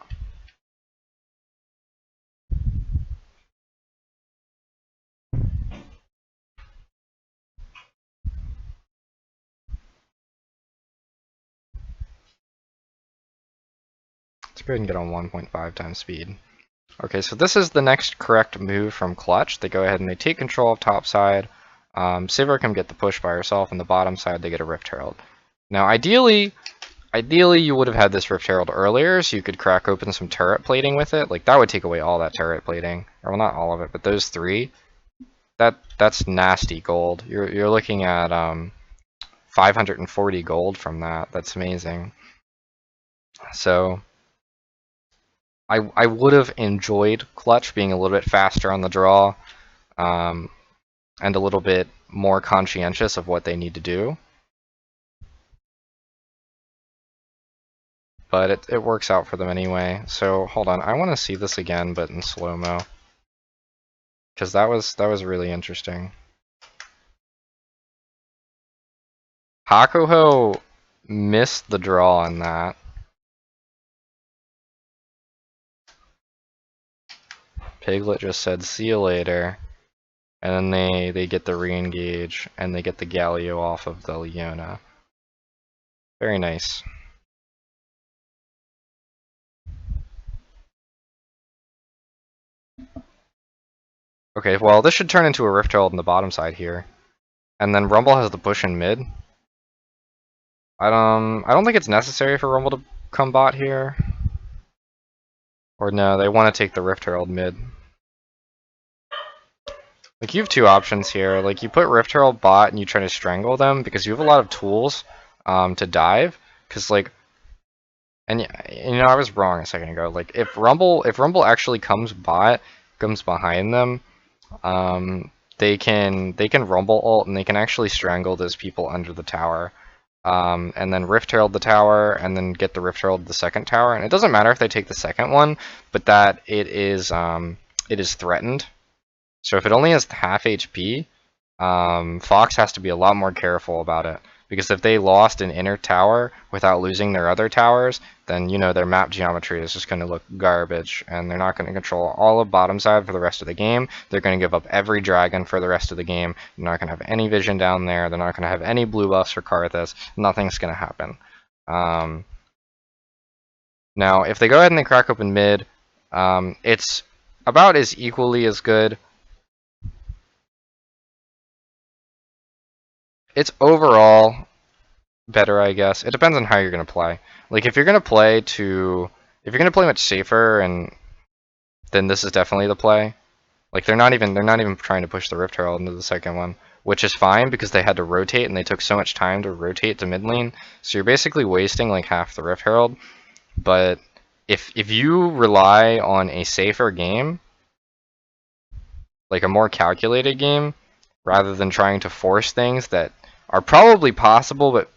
Let's go ahead and get on 1.5 times speed. Okay, so this is the next correct move from Clutch. They go ahead and they take control of top side. Sivir can get the push by herself, and the bottom side they get a Rift Herald. Now, ideally you would have had this Rift Herald earlier, so you could crack open some turret plating with it. Like, that would take away all that turret plating. Or, well, not all of it, but those three. That's nasty gold. You're looking at 540 gold from that. That's amazing. So I would have enjoyed Clutch being a little bit faster on the draw, and a little bit more conscientious of what they need to do. But it works out for them anyway. So hold on, I want to see this again, but in slow-mo, because that was really interesting. Hakuho missed the draw on that. Piglet just said, see you later. And then they get the re-engage, and they get the Galio off of the Leona. Very nice. Okay, well, this should turn into a Rift Herald on the bottom side here. And then Rumble has the push in mid. I don't think it's necessary for Rumble to come bot here. Or no, they want to take the Rift Herald mid. Like, you have two options here. Like, you put Rift Herald bot and you try to strangle them because you have a lot of tools to dive. Because, like, and you know, I was wrong a second ago. Like, if Rumble actually comes behind them, they can Rumble ult and they can actually strangle those people under the tower. And then Rift Herald the tower, and then get the Rift Herald the second tower. And it doesn't matter if they take the second one, but that it is threatened. So if it only has half HP, Fox has to be a lot more careful about it. Because if they lost an inner tower without losing their other towers, then, you know, their map geometry is just going to look garbage, and they're not going to control all of bottom side for the rest of the game. They're going to give up every dragon for the rest of the game. They're not going to have any vision down there. They're not going to have any blue buffs for Karthus. Nothing's going to happen. Now, if they go ahead and they crack open mid, it's about as equally as good. It's overall better, I guess. It depends on how you're gonna play. Like, if you're gonna play much safer, and then this is definitely the play. Like, they're not even trying to push the Rift Herald into the second one, which is fine because they had to rotate and they took so much time to rotate to mid lane. So you're basically wasting like half the Rift Herald. But if you rely on a safer game, like a more calculated game, rather than trying to force things that are probably possible, but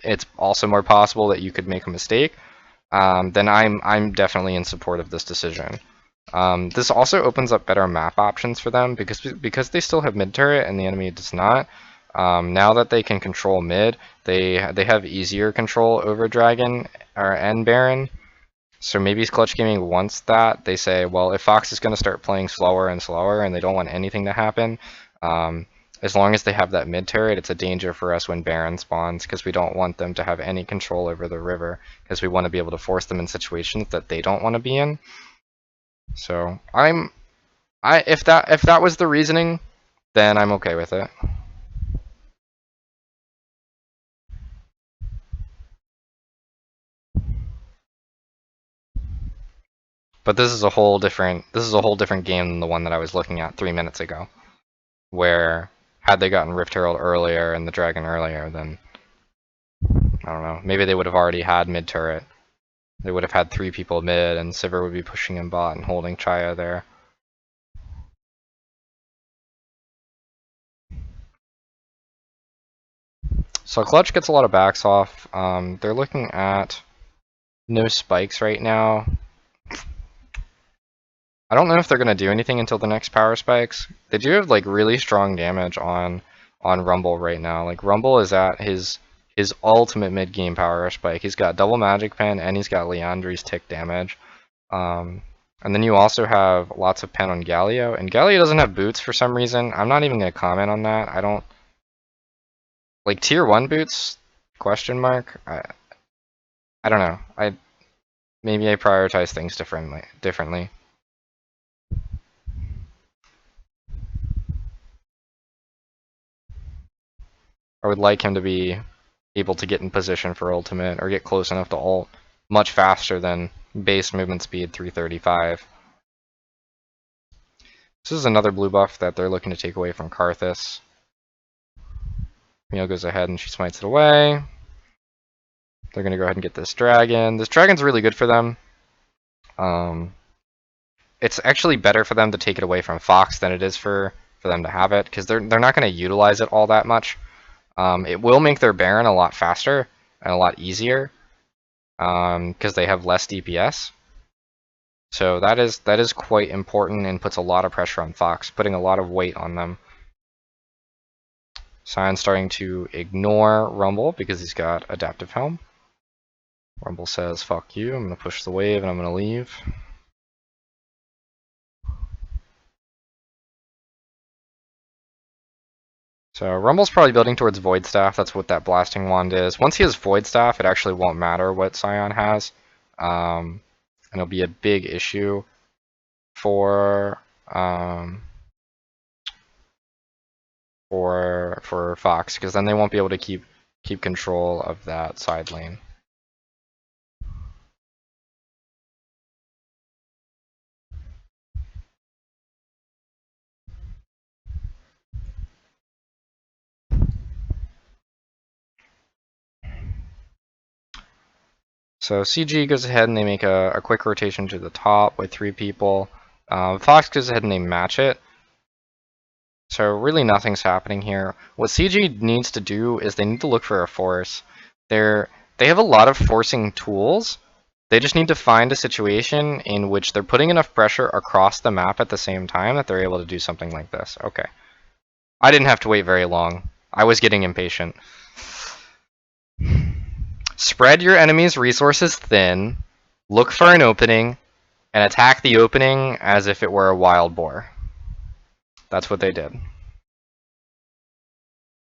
it's also more possible that you could make a mistake, then I'm definitely in support of this decision. This also opens up better map options for them because they still have mid turret and the enemy does not. Now that they can control mid, they have easier control over Dragon and Baron. So maybe Clutch Gaming wants that. They say, well, if Fox is going to start playing slower and slower and they don't want anything to happen, as long as they have that mid turret, it's a danger for us when Baron spawns because we don't want them to have any control over the river because we want to be able to force them in situations that they don't want to be in. So if that was the reasoning, then I'm okay with it. But this is a whole different game than the one that I was looking at 3 minutes ago, where had they gotten Rift Herald earlier and the Dragon earlier, then I don't know, maybe they would have already had mid turret. They would have had 3 people mid, and Sivir would be pushing in bot and holding Chaya there. So Clutch gets a lot of backs off. They're looking at no spikes right now. I don't know if they're gonna do anything until the next power spikes. They do have like really strong damage on Rumble right now. Like Rumble is at his ultimate mid game power spike. He's got double magic pen and he's got Leandri's tick damage. And then you also have lots of pen on Galio, and Galio doesn't have boots for some reason. I'm not even gonna comment on that. I don't like tier 1 boots? Question mark. I don't know. Maybe I prioritize things differently. I would like him to be able to get in position for ultimate or get close enough to ult much faster than base movement speed 335. This is another blue buff that they're looking to take away from Karthus. Camille goes ahead and she smites it away. They're going to go ahead and get this dragon. This dragon's really good for them. It's actually better for them to take it away from Fox than it is for them to have it, because they're not going to utilize it all that much. It will make their Baron a lot faster and a lot easier, because they have less DPS. So that is quite important and puts a lot of pressure on Fox, putting a lot of weight on them. Sion's starting to ignore Rumble because he's got Adaptive Helm. Rumble says, fuck you, I'm going to push the wave and I'm going to leave. So Rumble's probably building towards Void Staff. That's what that Blasting Wand is. Once he has Void Staff, it actually won't matter what Sion has. And it'll be a big issue for Fox, because then they won't be able to keep control of that side lane. So CG goes ahead and they make a quick rotation to the top with 3 people. Fox goes ahead and they match it. So really nothing's happening here. What CG needs to do is they need to look for a force. They have a lot of forcing tools. They just need to find a situation in which they're putting enough pressure across the map at the same time that they're able to do something like this. Okay. I didn't have to wait very long. I was getting impatient. Spread your enemy's resources thin, look for an opening, and attack the opening as if it were a wild boar. That's what they did.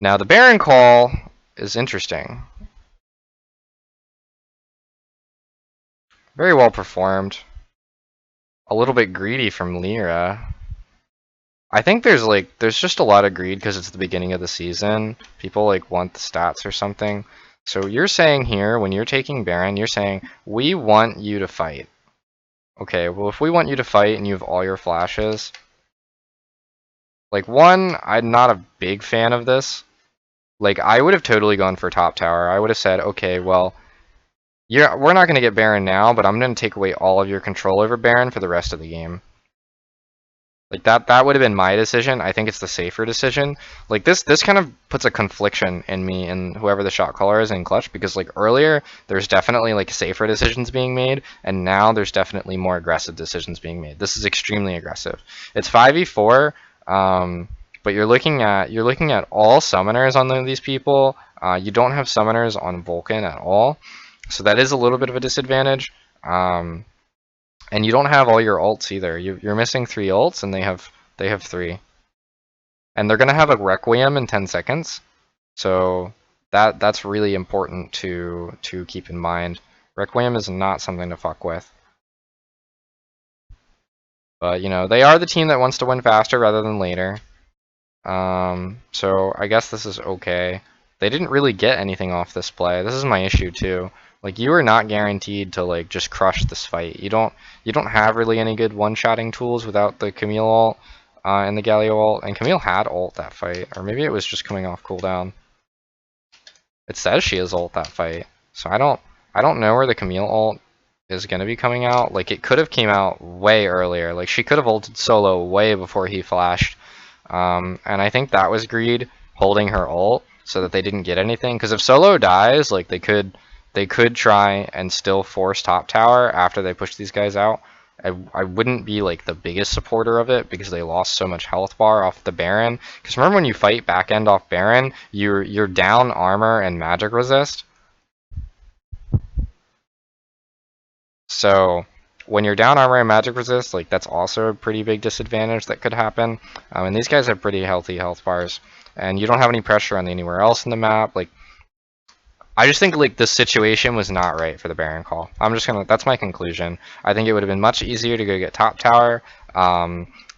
Now the Baron call is interesting. Very well performed. A little bit greedy from Lyra. I think there's just a lot of greed because it's the beginning of the season. People like want the stats or something. So you're saying here, when you're taking Baron, you're saying, we want you to fight. Okay, well if we want you to fight and you have all your flashes, like one, I'm not a big fan of this. Like I would have totally gone for top tower. I would have said, okay, well, we're not going to get Baron now, but I'm going to take away all of your control over Baron for the rest of the game. Like that would have been my decision. I think it's the safer decision. Like this kind of puts a confliction in me and whoever the shot caller is in clutch, because like earlier there's definitely like safer decisions being made, and now there's definitely more aggressive decisions being made. This is extremely aggressive. It's 5v4, but you're looking at all summoners on these people. You don't have summoners on Vulcan at all, so that is a little bit of a disadvantage. And you don't have all your ults either. You're missing 3 ults, and they have 3. And they're gonna have a Requiem in 10 seconds, so that's really important to keep in mind. Requiem is not something to fuck with. But you know, they are the team that wants to win faster rather than later. So I guess this is okay. They didn't really get anything off this play. This is my issue too. Like, you are not guaranteed to like just crush this fight. You don't have really any good one-shotting tools without the Camille ult and the Galio ult. And Camille had ult that fight, or maybe it was just coming off cooldown. It says she has ult that fight, so I don't know where the Camille ult is gonna be coming out. Like, it could have came out way earlier. Like, she could have ulted solo way before he flashed. And I think that was Greed holding her ult so that they didn't get anything. Because if Solo dies, like they could try and still force top tower after they push these guys out. I wouldn't be like the biggest supporter of it because they lost so much health bar off the Baron. Because remember, when you fight back end off Baron, you're down armor and magic resist. So when you're down armor and magic resist, like that's also a pretty big disadvantage that could happen. And these guys have pretty healthy health bars, and you don't have any pressure on anywhere else in the map. Like, I just think like the situation was not right for the Baron call. That's my conclusion. I think it would have been much easier to go get top tower.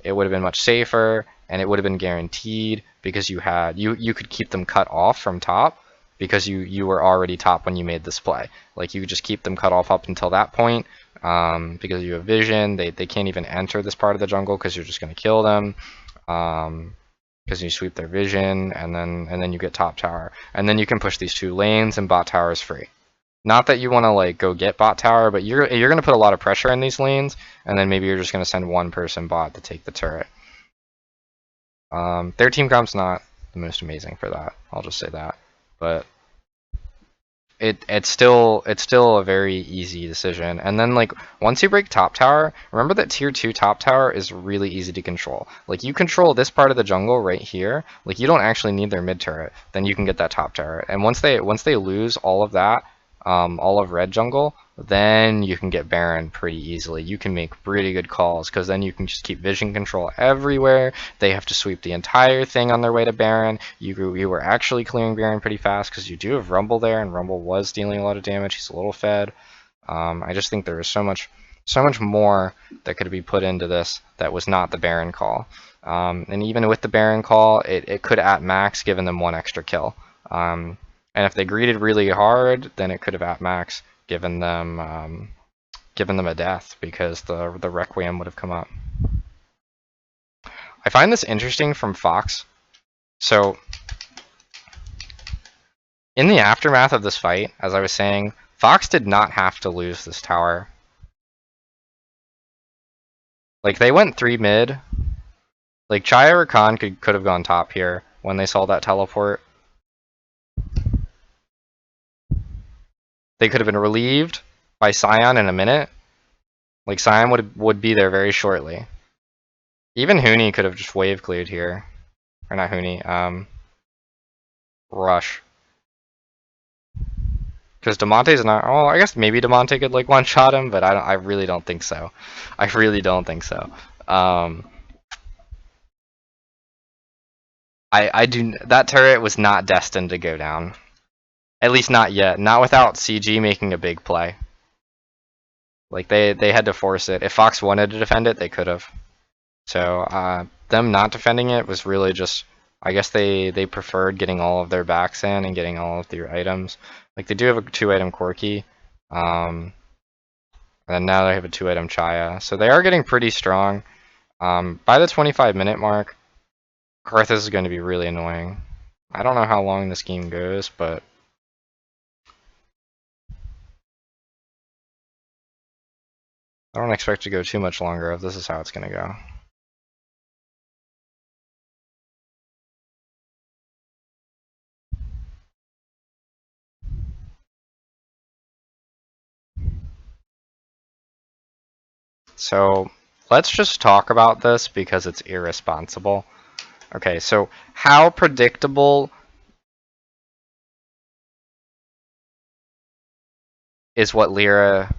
It would have been much safer, and it would have been guaranteed because you could keep them cut off from top because you were already top when you made this play. Like, you could just keep them cut off up until that point because you have vision. They can't even enter this part of the jungle because you're just going to kill them. Because you sweep their vision, and then you get top tower, and then you can push these 2 lanes, and bot tower is free. Not that you want to like go get bot tower, but you're going to put a lot of pressure in these lanes, and then maybe you're just going to send one person bot to take the turret. Their team comp's not the most amazing for that. I'll just say that, but it's still a very easy decision. And then like once you break top tower, remember that tier 2 top tower is really easy to control. Like, you control this part of the jungle right here. Like, you don't actually need their mid turret. Then you can get that top tower. And once they lose all of that, all of red jungle, then you can get Baron pretty easily. You can make pretty good calls because then you can just keep vision control everywhere. They have to sweep the entire thing on their way to Baron. You were actually clearing Baron pretty fast because you do have Rumble there, and Rumble was dealing a lot of damage. He's a little fed. I just think there was so much more that could be put into this that was not the Baron call. And even with the Baron call, it could at max given them 1 extra kill. And if they greeted really hard, then it could have at max given them a death because the Requiem would have come up. I find this interesting from Fox. So in the aftermath of this fight, as I was saying, Fox did not have to lose this tower. Like, they went 3 mid. Like, Chaya or Khan could have gone top here when they saw that teleport. They could have been relieved by Sion in a minute. Like, Sion would be there very shortly. Even Huni could have just wave cleared here. Or not Huni, Rush. Because Damonte's not... Oh, I guess maybe Damonte could, like, one-shot him, but I really don't think so. I really don't think so. That turret was not destined to go down. At least not yet. Not without CG making a big play. Like, they had to force it. If Fox wanted to defend it, they could have. So, them not defending it was really just... I guess they preferred getting all of their backs in and getting all of their items. Like, they do have a 2-item Corki. And now they have a 2-item Chaya. So they are getting pretty strong. By the 25-minute mark, Karthus is going to be really annoying. I don't know how long this game goes, but... I don't expect to go too much longer if this is how it's going to go. So let's just talk about this because it's irresponsible. Okay, so how predictable is what Lyra,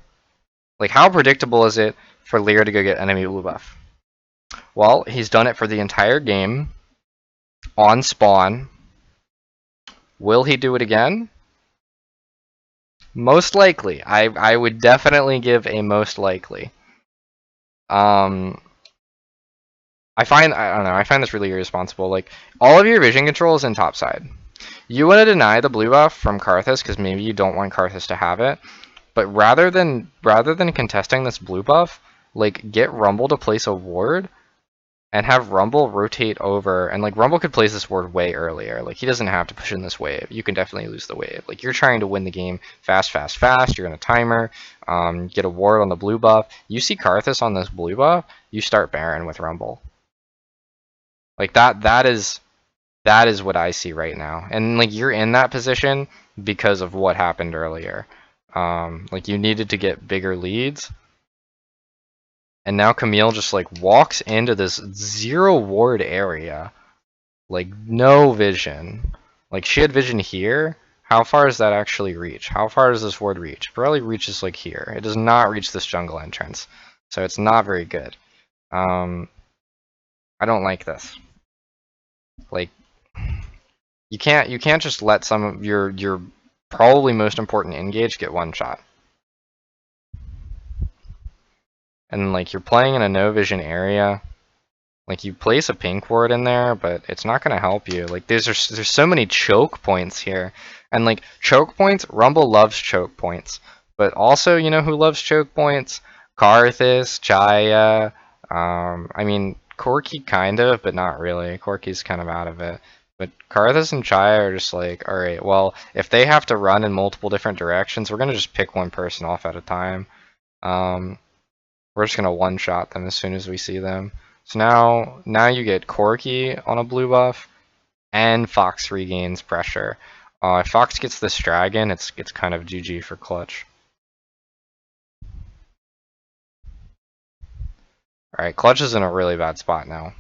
like how predictable is it for Lyra to go get enemy blue buff? Well, he's done it for the entire game on spawn. Will he do it again? Most likely. I would definitely give a most likely. I don't know, I find this really irresponsible. Like, all of your vision control is in topside. You want to deny the blue buff from Karthus because maybe you don't want Karthus to have it. But rather than contesting this blue buff, like, get Rumble to place a ward and have Rumble rotate over, and like Rumble could place this ward way earlier. Like, he doesn't have to push in this wave. You can definitely lose the wave. Like, you're trying to win the game fast, fast, fast. You're in a timer. Get a ward on the blue buff. You see Karthus on this blue buff, you start Baron with Rumble. Like that is what I see right now. And like, you're in that position because of what happened earlier. Like, you needed to get bigger leads. And now Camille just like walks into this 0 ward area. Like, no vision. Like, she had vision here. How far does that actually reach? How far does this ward reach? It probably reaches like here. It does not reach this jungle entrance. So it's not very good. I don't like this. Like, you can't just let some of your probably most important engage get one shot. And like, you're playing in a no vision area. Like, you place a pink ward in there, but it's not gonna help you. Like, there's so many choke points here. And like, choke points, Rumble loves choke points. But also, you know who loves choke points? Karthus, Jaya, I mean, Corki kind of, but not really. Corki's kind of out of it. But Karthus and Jaya are just like, alright, well, if they have to run in multiple different directions, we're gonna just pick one person off at a time. We're just gonna one-shot them as soon as we see them. So now you get Corki on a blue buff, and Fox regains pressure. If Fox gets this dragon, it's kind of GG for Clutch. Alright, Clutch is in a really bad spot now.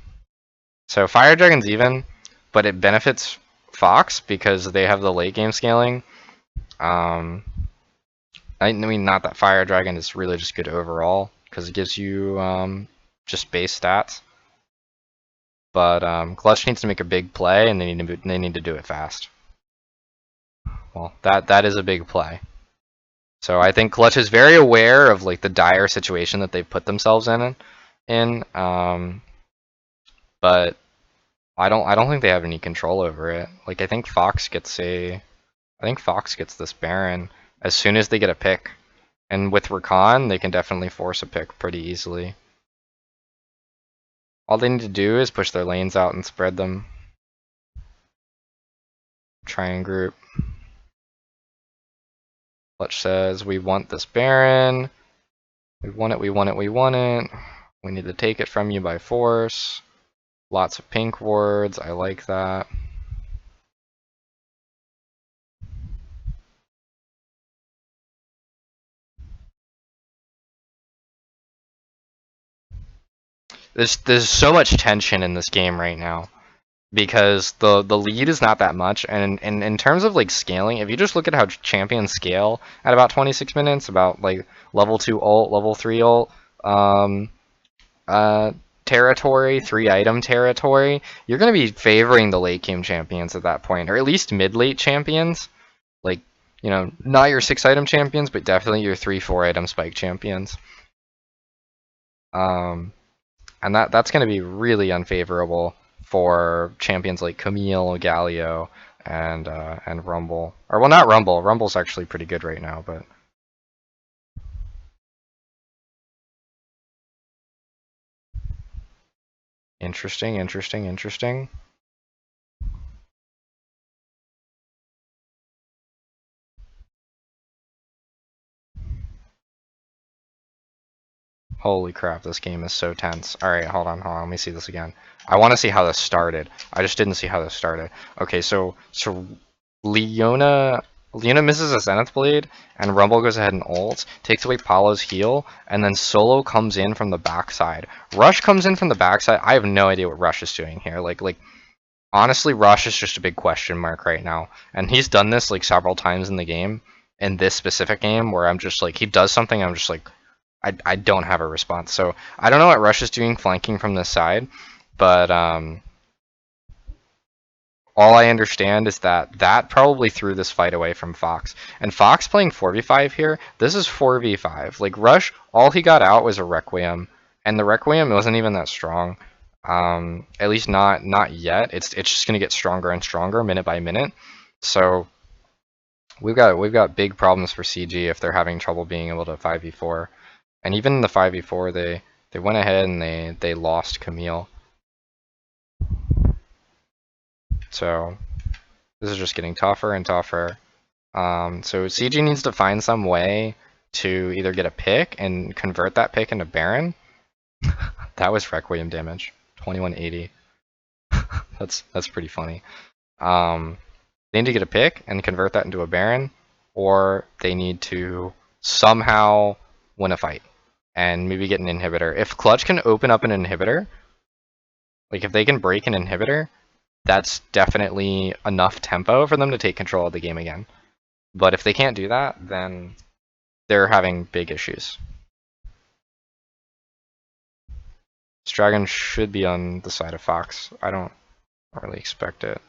So Fire Dragon's even, but it benefits Fox because they have the late game scaling. I mean, not that Fire Dragon is really just good overall, because it gives you just base stats. But Clutch needs to make a big play, and they need to do it fast. Well, that is a big play. So I think Clutch is very aware of like the dire situation that they've put themselves in. But I don't think they have any control over it. Like, I think Fox gets this Baron as soon as they get a pick. And with Rakan, they can definitely force a pick pretty easily. All they need to do is push their lanes out and spread them. Try and group. Clutch says, we want this Baron. We want it, we want it, we want it. We need to take it from you by force. Lots of pink wards, I like that. There's so much tension in this game right now. Because the lead is not that much, and in terms of like scaling, if you just look at how champions scale at about 26 minutes, about like level 2 ult, level 3 ult, territory, 3 item territory, you're gonna be favoring the late game champions at that point, or at least mid late champions, like, you know, not your 6 item champions, but definitely your 3-4 item spike champions. And that's gonna be really unfavorable for champions like Camille, Galio, and Rumble. Or, well, not Rumble. Rumble's actually pretty good right now, but... Interesting, interesting, interesting. Holy crap, this game is so tense. Alright, hold on, let me see this again. I want to see how this started. I just didn't see how this started. Okay, so Leona Luna misses a Zenith Blade, and Rumble goes ahead and ults, takes away Paolo's heal, and then Solo comes in from the backside. Rush comes in from the backside. I have no idea what Rush is doing here. Like honestly, Rush is just a big question mark right now. And he's done this like several times in the game, in this specific game, where I'm just like, he does something, I'm just like, I don't have a response. So I don't know what Rush is doing flanking from this side, but all I understand is that probably threw this fight away from Fox. And Fox playing 4v5 here, this is 4v5. Like, Rush, all he got out was a Requiem. And the Requiem wasn't even that strong. At least not yet. It's just gonna get stronger and stronger minute by minute. So we've got big problems for CG if they're having trouble being able to 5v4. And even in the 5v4, they went ahead and they lost Camille. So this is just getting tougher and tougher. So CG needs to find some way to either get a pick and convert that pick into Baron. That was Requiem damage, 2180. That's pretty funny. They need to get a pick and convert that into a Baron, or they need to somehow win a fight and maybe get an inhibitor. If Clutch can open up an inhibitor, like if they can break an inhibitor, that's definitely enough tempo for them to take control of the game again. But if they can't do that, then they're having big issues. This dragon should be on the side of Fox. I don't really expect it.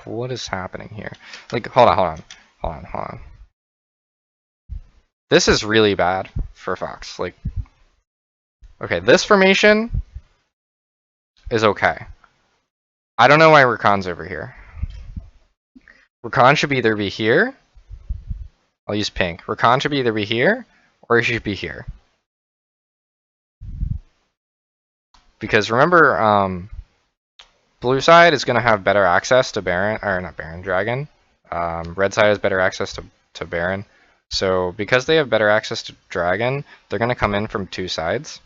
What is happening here? Like, hold on. This is really bad for Fox. Like, okay, this formation is okay. I don't know why Rakan's over here. Rakan should either be here. I'll use pink. Rakan should either be here, or he should be here. Because remember, blue side is going to have better access to Baron, or not Baron, Dragon. Red side has better access to Baron. So because they have better access to Dragon, they're going to come in from two sides.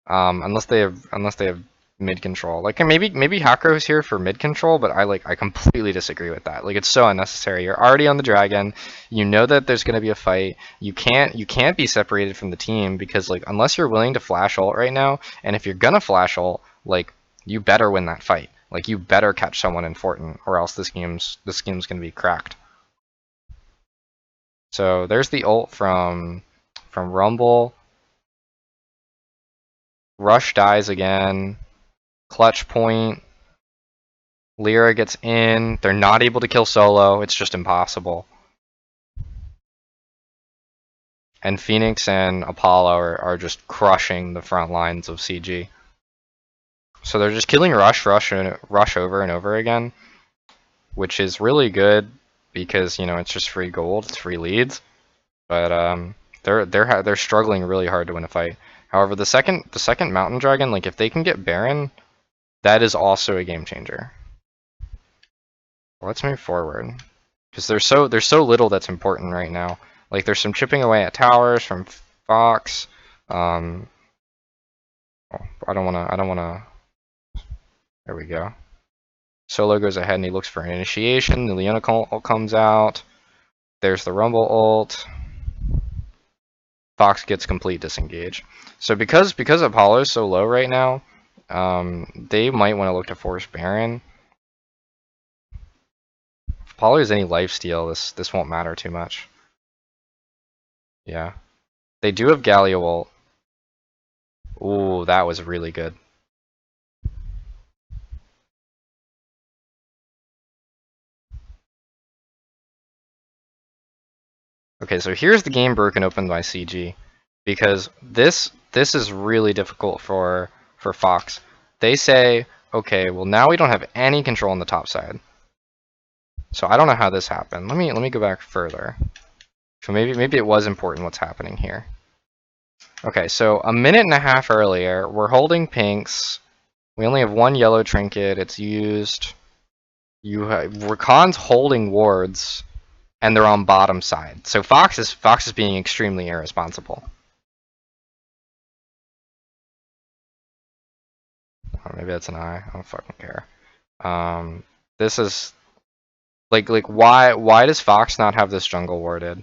Unless they have mid control. Like maybe Hakro's here for mid control, but I completely disagree with that. Like it's so unnecessary. You're already on the Dragon. You know that there's going to be a fight. You can't be separated from the team because like unless you're willing to flash ult right now, and if you're gonna flash ult, like you better win that fight. Like you better catch someone important, or else this game's gonna be cracked. So there's the ult from Rumble. Rush dies again. Clutch point. Lyra gets in. They're not able to kill Solo. It's just impossible. And Phoenix and Apollo are just crushing the front lines of CG. So they're just killing Rush over and over again, which is really good because you know it's just free gold, it's free leads. But they're struggling really hard to win a fight. However, the second Mountain Dragon, like if they can get Baron, that is also a game changer. Let's move forward because there's so little that's important right now. Like there's some chipping away at towers from Fox. I don't wanna. There we go. Solo goes ahead and he looks for an initiation. The Leona ult comes out. There's the Rumble ult. Fox gets complete disengage. So because Apollo's so low right now, they might want to look to force Baron. If Apollo has any lifesteal, this won't matter too much. Yeah. They do have Galio ult. Ooh, that was really good. Okay, so here's the game broken open by CG. Because this is really difficult for Fox. They say, okay, well now we don't have any control on the top side. So I don't know how this happened. Let me go back further. So maybe it was important what's happening here. Okay, so a minute and a half earlier, we're holding pinks. We only have one yellow trinket. It's used. Rakan's holding wards, and they're on bottom side. So Fox is being extremely irresponsible. Or maybe that's an eye. I don't fucking care. This is Like why does Fox not have this jungle warded?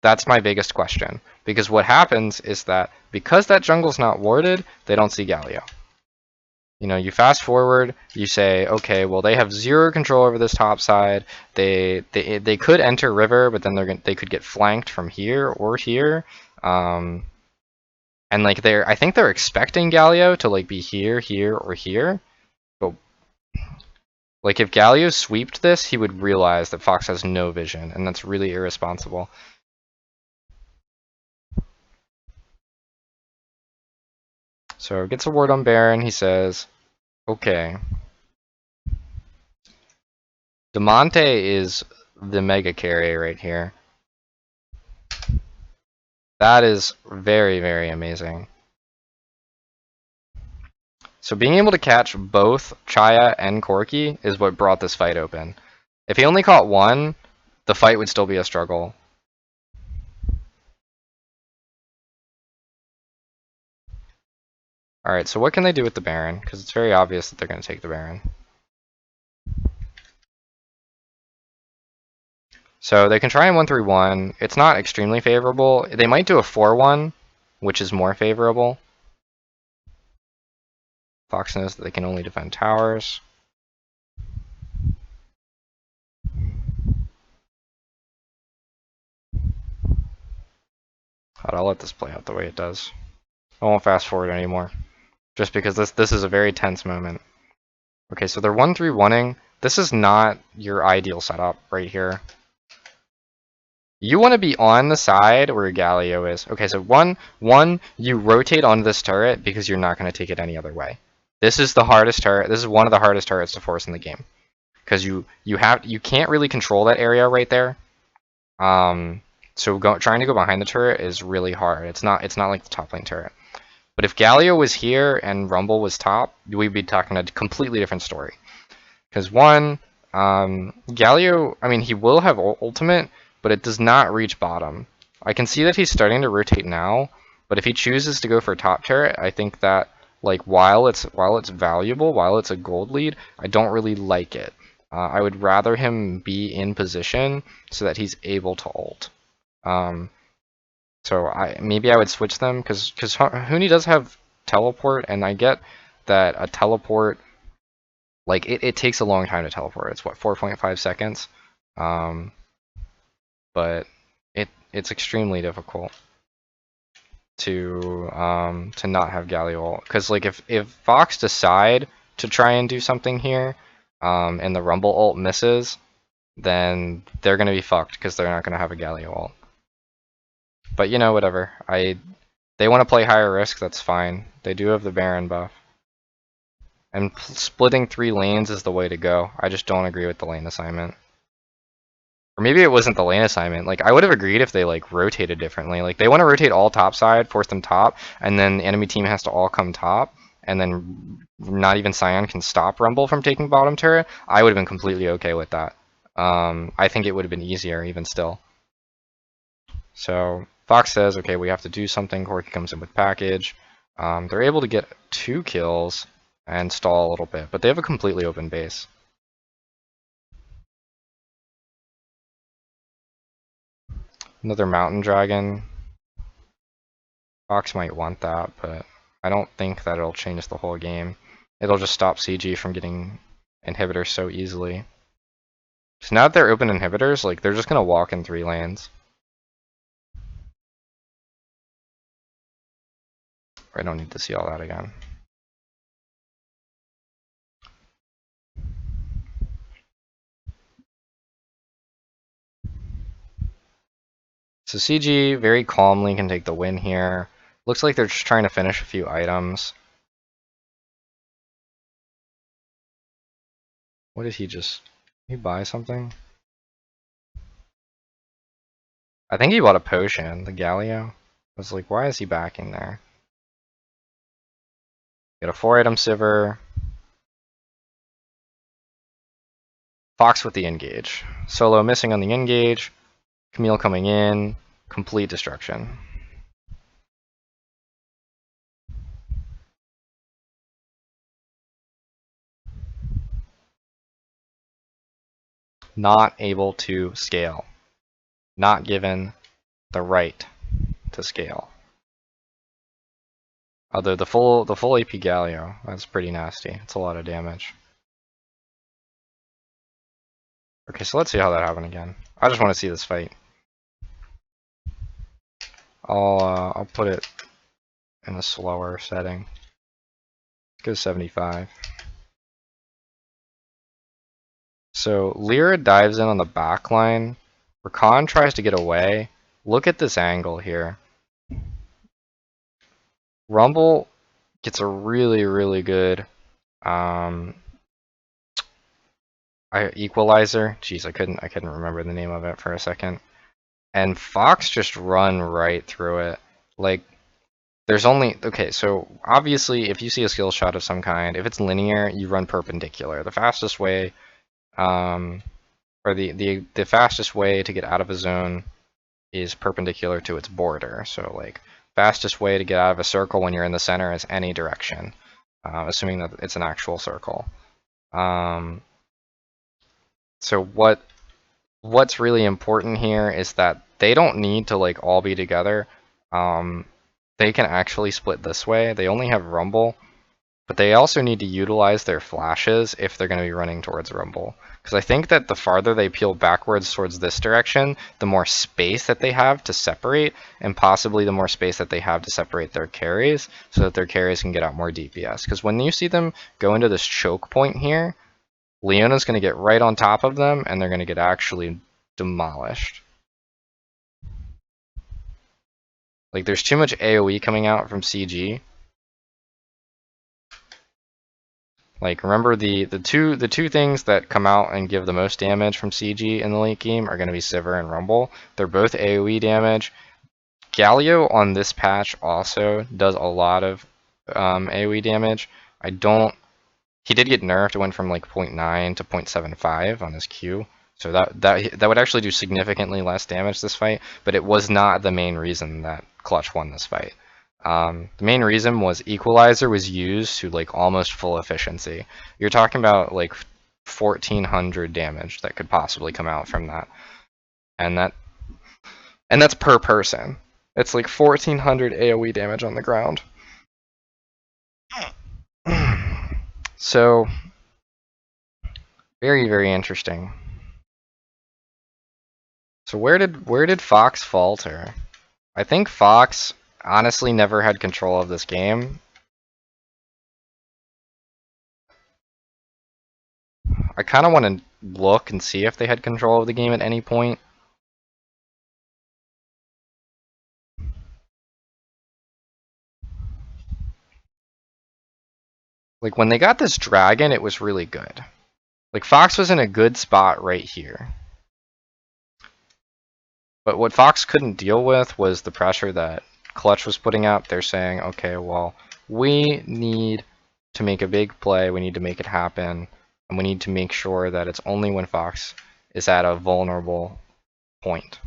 That's my biggest question. Because what happens is that because that jungle's not warded, they don't see Galio. You know, you fast forward, you say, okay, well they have zero control over this top side. They could enter river, but then they could get flanked from here or here. And like I think they're expecting Galio to like be here, here, or here. But like if Galio sweeped this, he would realize that Fox has no vision, and that's really irresponsible. So gets a word on Baron. He says, okay. Demonte is the mega carry right here. That is very, very amazing. So being able to catch both Chaya and Corki is what brought this fight open. If he only caught one, the fight would still be a struggle. Alright, so what can they do with the Baron? Because it's very obvious that they're going to take the Baron. So they can try and 1-3-1. It's not extremely favorable. They might do a 4-1, which is more favorable. Fox knows that they can only defend towers. I'll let this play out the way it does. I won't fast forward anymore, just because this is a very tense moment. Okay, so they're 1-3-1ing. This is not your ideal setup right here. You want to be on the side where Galio is. Okay, so one, you rotate onto this turret because you're not going to take it any other way. This is the hardest turret. This is one of the hardest turrets to force in the game because you can't really control that area right there. So trying to go behind the turret is really hard. It's not like the top lane turret. But if Galio was here and Rumble was top, we'd be talking a completely different story. Because one, Galio, I mean, he will have ultimate, but it does not reach bottom. I can see that he's starting to rotate now, but if he chooses to go for top turret, I think that like while it's valuable, while it's a gold lead, I don't really like it. I would rather him be in position so that he's able to ult. So maybe I would switch them because Huni does have teleport, and I get that a teleport, like it takes a long time to teleport. It's what, 4.5 seconds, but it's extremely difficult to not have Galio, because like if Fox decide to try and do something here, and the Rumble ult misses, then they're gonna be fucked because they're not gonna have a Galio ult. But you know, whatever. They want to play higher risk, that's fine. They do have the Baron buff. And splitting 3 lanes is the way to go. I just don't agree with the lane assignment. Or maybe it wasn't the lane assignment. Like, I would have agreed if they, like, rotated differently. Like, they want to rotate all top side, force them top, and then the enemy team has to all come top, and then not even Sion can stop Rumble from taking bottom turret. I would have been completely okay with that. I think it would have been easier, even still. So Fox says, okay, we have to do something. Corki comes in with package. They're able to get 2 kills and stall a little bit, but they have a completely open base. Another mountain dragon. Fox might want that, but I don't think that it'll change the whole game. It'll just stop CG from getting inhibitors so easily. So now that they're open inhibitors, like they're just gonna walk in 3 lanes. I don't need to see all that again. So CG very calmly can take the win here. Looks like they're just trying to finish a few items. What did he just... Did he buy something? I think he bought a potion, the Galio. I was like, why is he backing there? Get a 4-item Sivir. Fox with the engage. Solo missing on the engage. Camille coming in. Complete destruction. not able to scale. Not given the right to scale. Although the full AP Galio, that's pretty nasty. It's a lot of damage. Okay, so let's see how that happened again. I just want to see this fight. I'll put it in a slower setting. Go 75. So Lyra dives in on the back line. Rakan tries to get away. Look at this angle here. Rumble gets a really good equalizer. Jeez, I couldn't remember the name of it for a second. And Fox just run right through it. Like, there's only, okay, so obviously if you see a skill shot of some kind, if it's linear, you run perpendicular. The fastest way, or the fastest way to get out of a zone is perpendicular to its border. So like, fastest way to get out of a circle when you're in the center is any direction, assuming that it's an actual circle. So what's really important here is that they don't need to like all be together. They can actually split this way. They only have Rumble, but they also need to utilize their flashes if they're going to be running towards Rumble. Because I think that the farther they peel backwards towards this direction, the more space that they have to separate, and possibly the more space that they have to separate their carries, so that their carries can get out more DPS. Because when you see them go into this choke point here, Leona's going to get right on top of them, and they're going to get actually demolished. Like, there's too much AoE coming out from CG. Like, remember the two things that come out and give the most damage from CG in the late game are going to be Sivir and Rumble. They're both AoE damage. Galio on this patch also does a lot of AoE damage. He did get nerfed. It went from like 0.9 to 0.75 on his Q. So that would actually do significantly less damage this fight, but it was not the main reason that Clutch won this fight. The main reason was Equalizer was used to like almost full efficiency. You're talking about like 1400 damage that could possibly come out from that. And that's per person. It's like 1400 AoE damage on the ground. So very interesting. So where did Fox falter? I think Fox honestly never had control of this game. I kind of want to look and see if they had control of the game at any point. Like, when they got this dragon, it was really good. Like, Fox was in a good spot right here. But what Fox couldn't deal with was the pressure that Clutch was putting up. They're saying, okay, well, we need to make a big play. We need to make it happen. And we need to make sure that it's only when Fox is at a vulnerable point.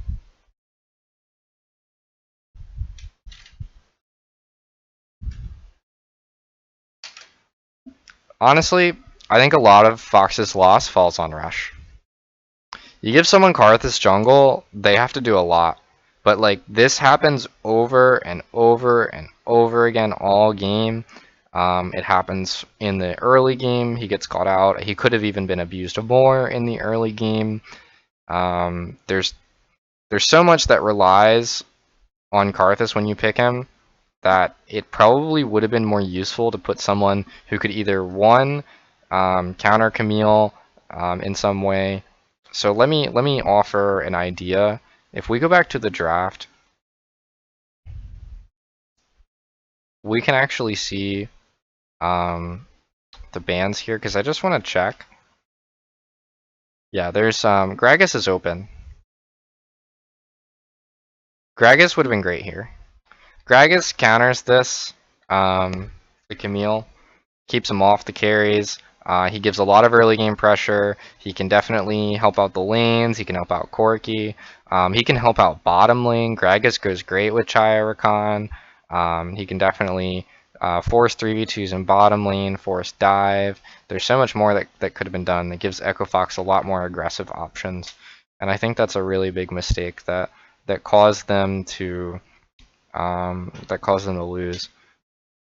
Honestly, I think a lot of Fox's loss falls on Rush. You give someone Karthus jungle, they have to do a lot. But like, this happens over and over and over again all game. It happens in the early game. He gets caught out. He could have even been abused more in the early game. There's so much that relies on Karthus when you pick him that it probably would have been more useful to put someone who could either one counter Camille in some way. So let me offer an idea. If we go back to the draft, we can actually see the bans here, because I just want to check. Yeah, there's Gragas is open. Gragas would have been great here. Gragas counters this, the Camille, keeps him off the carries. He gives a lot of early game pressure. He can definitely help out the lanes. He can help out Corki. He can help out bottom lane. Gragas goes great with Chaya Rakan. He can definitely Force 3v2s in bottom lane, Force dive. There's so much more that could have been done that gives Echo Fox a lot more aggressive options. And I think that's a really big mistake that caused them to lose.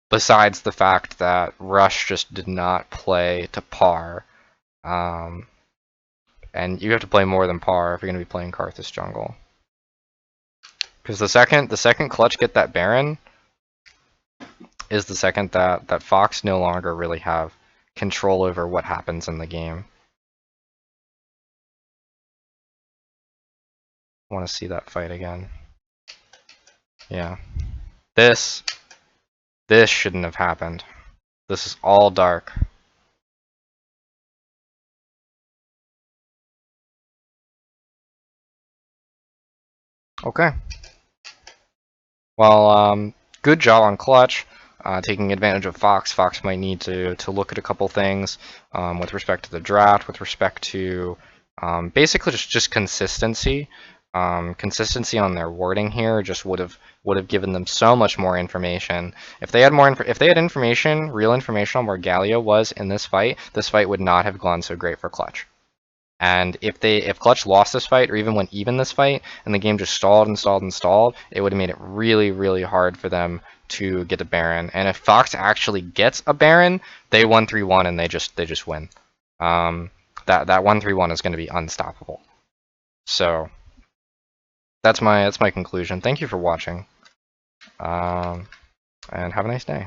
Besides the fact that Rush just did not play to par. And you have to play more than par if you're going to be playing Karthus jungle. Because the second Clutch get that Baron is the second that Fox no longer really have control over what happens in the game. I want to see that fight again. Yeah. This shouldn't have happened. This is all dark. Okay. Well, good job on Clutch. Taking advantage of Fox. Fox might need to look at a couple things with respect to the draft, with respect to basically just consistency. Consistency on their wording here just would have given them so much more information. If they had if they had information, real information on where Galio was in this fight would not have gone so great for Clutch. And if Clutch lost this fight or even went even this fight and the game just stalled, it would have made it really, really hard for them to get a Baron. And if Fox actually gets a Baron, they 1-3-1 and they just win. That 1-3-1 is going to be unstoppable. So that's my conclusion. Thank you for watching, and have a nice day.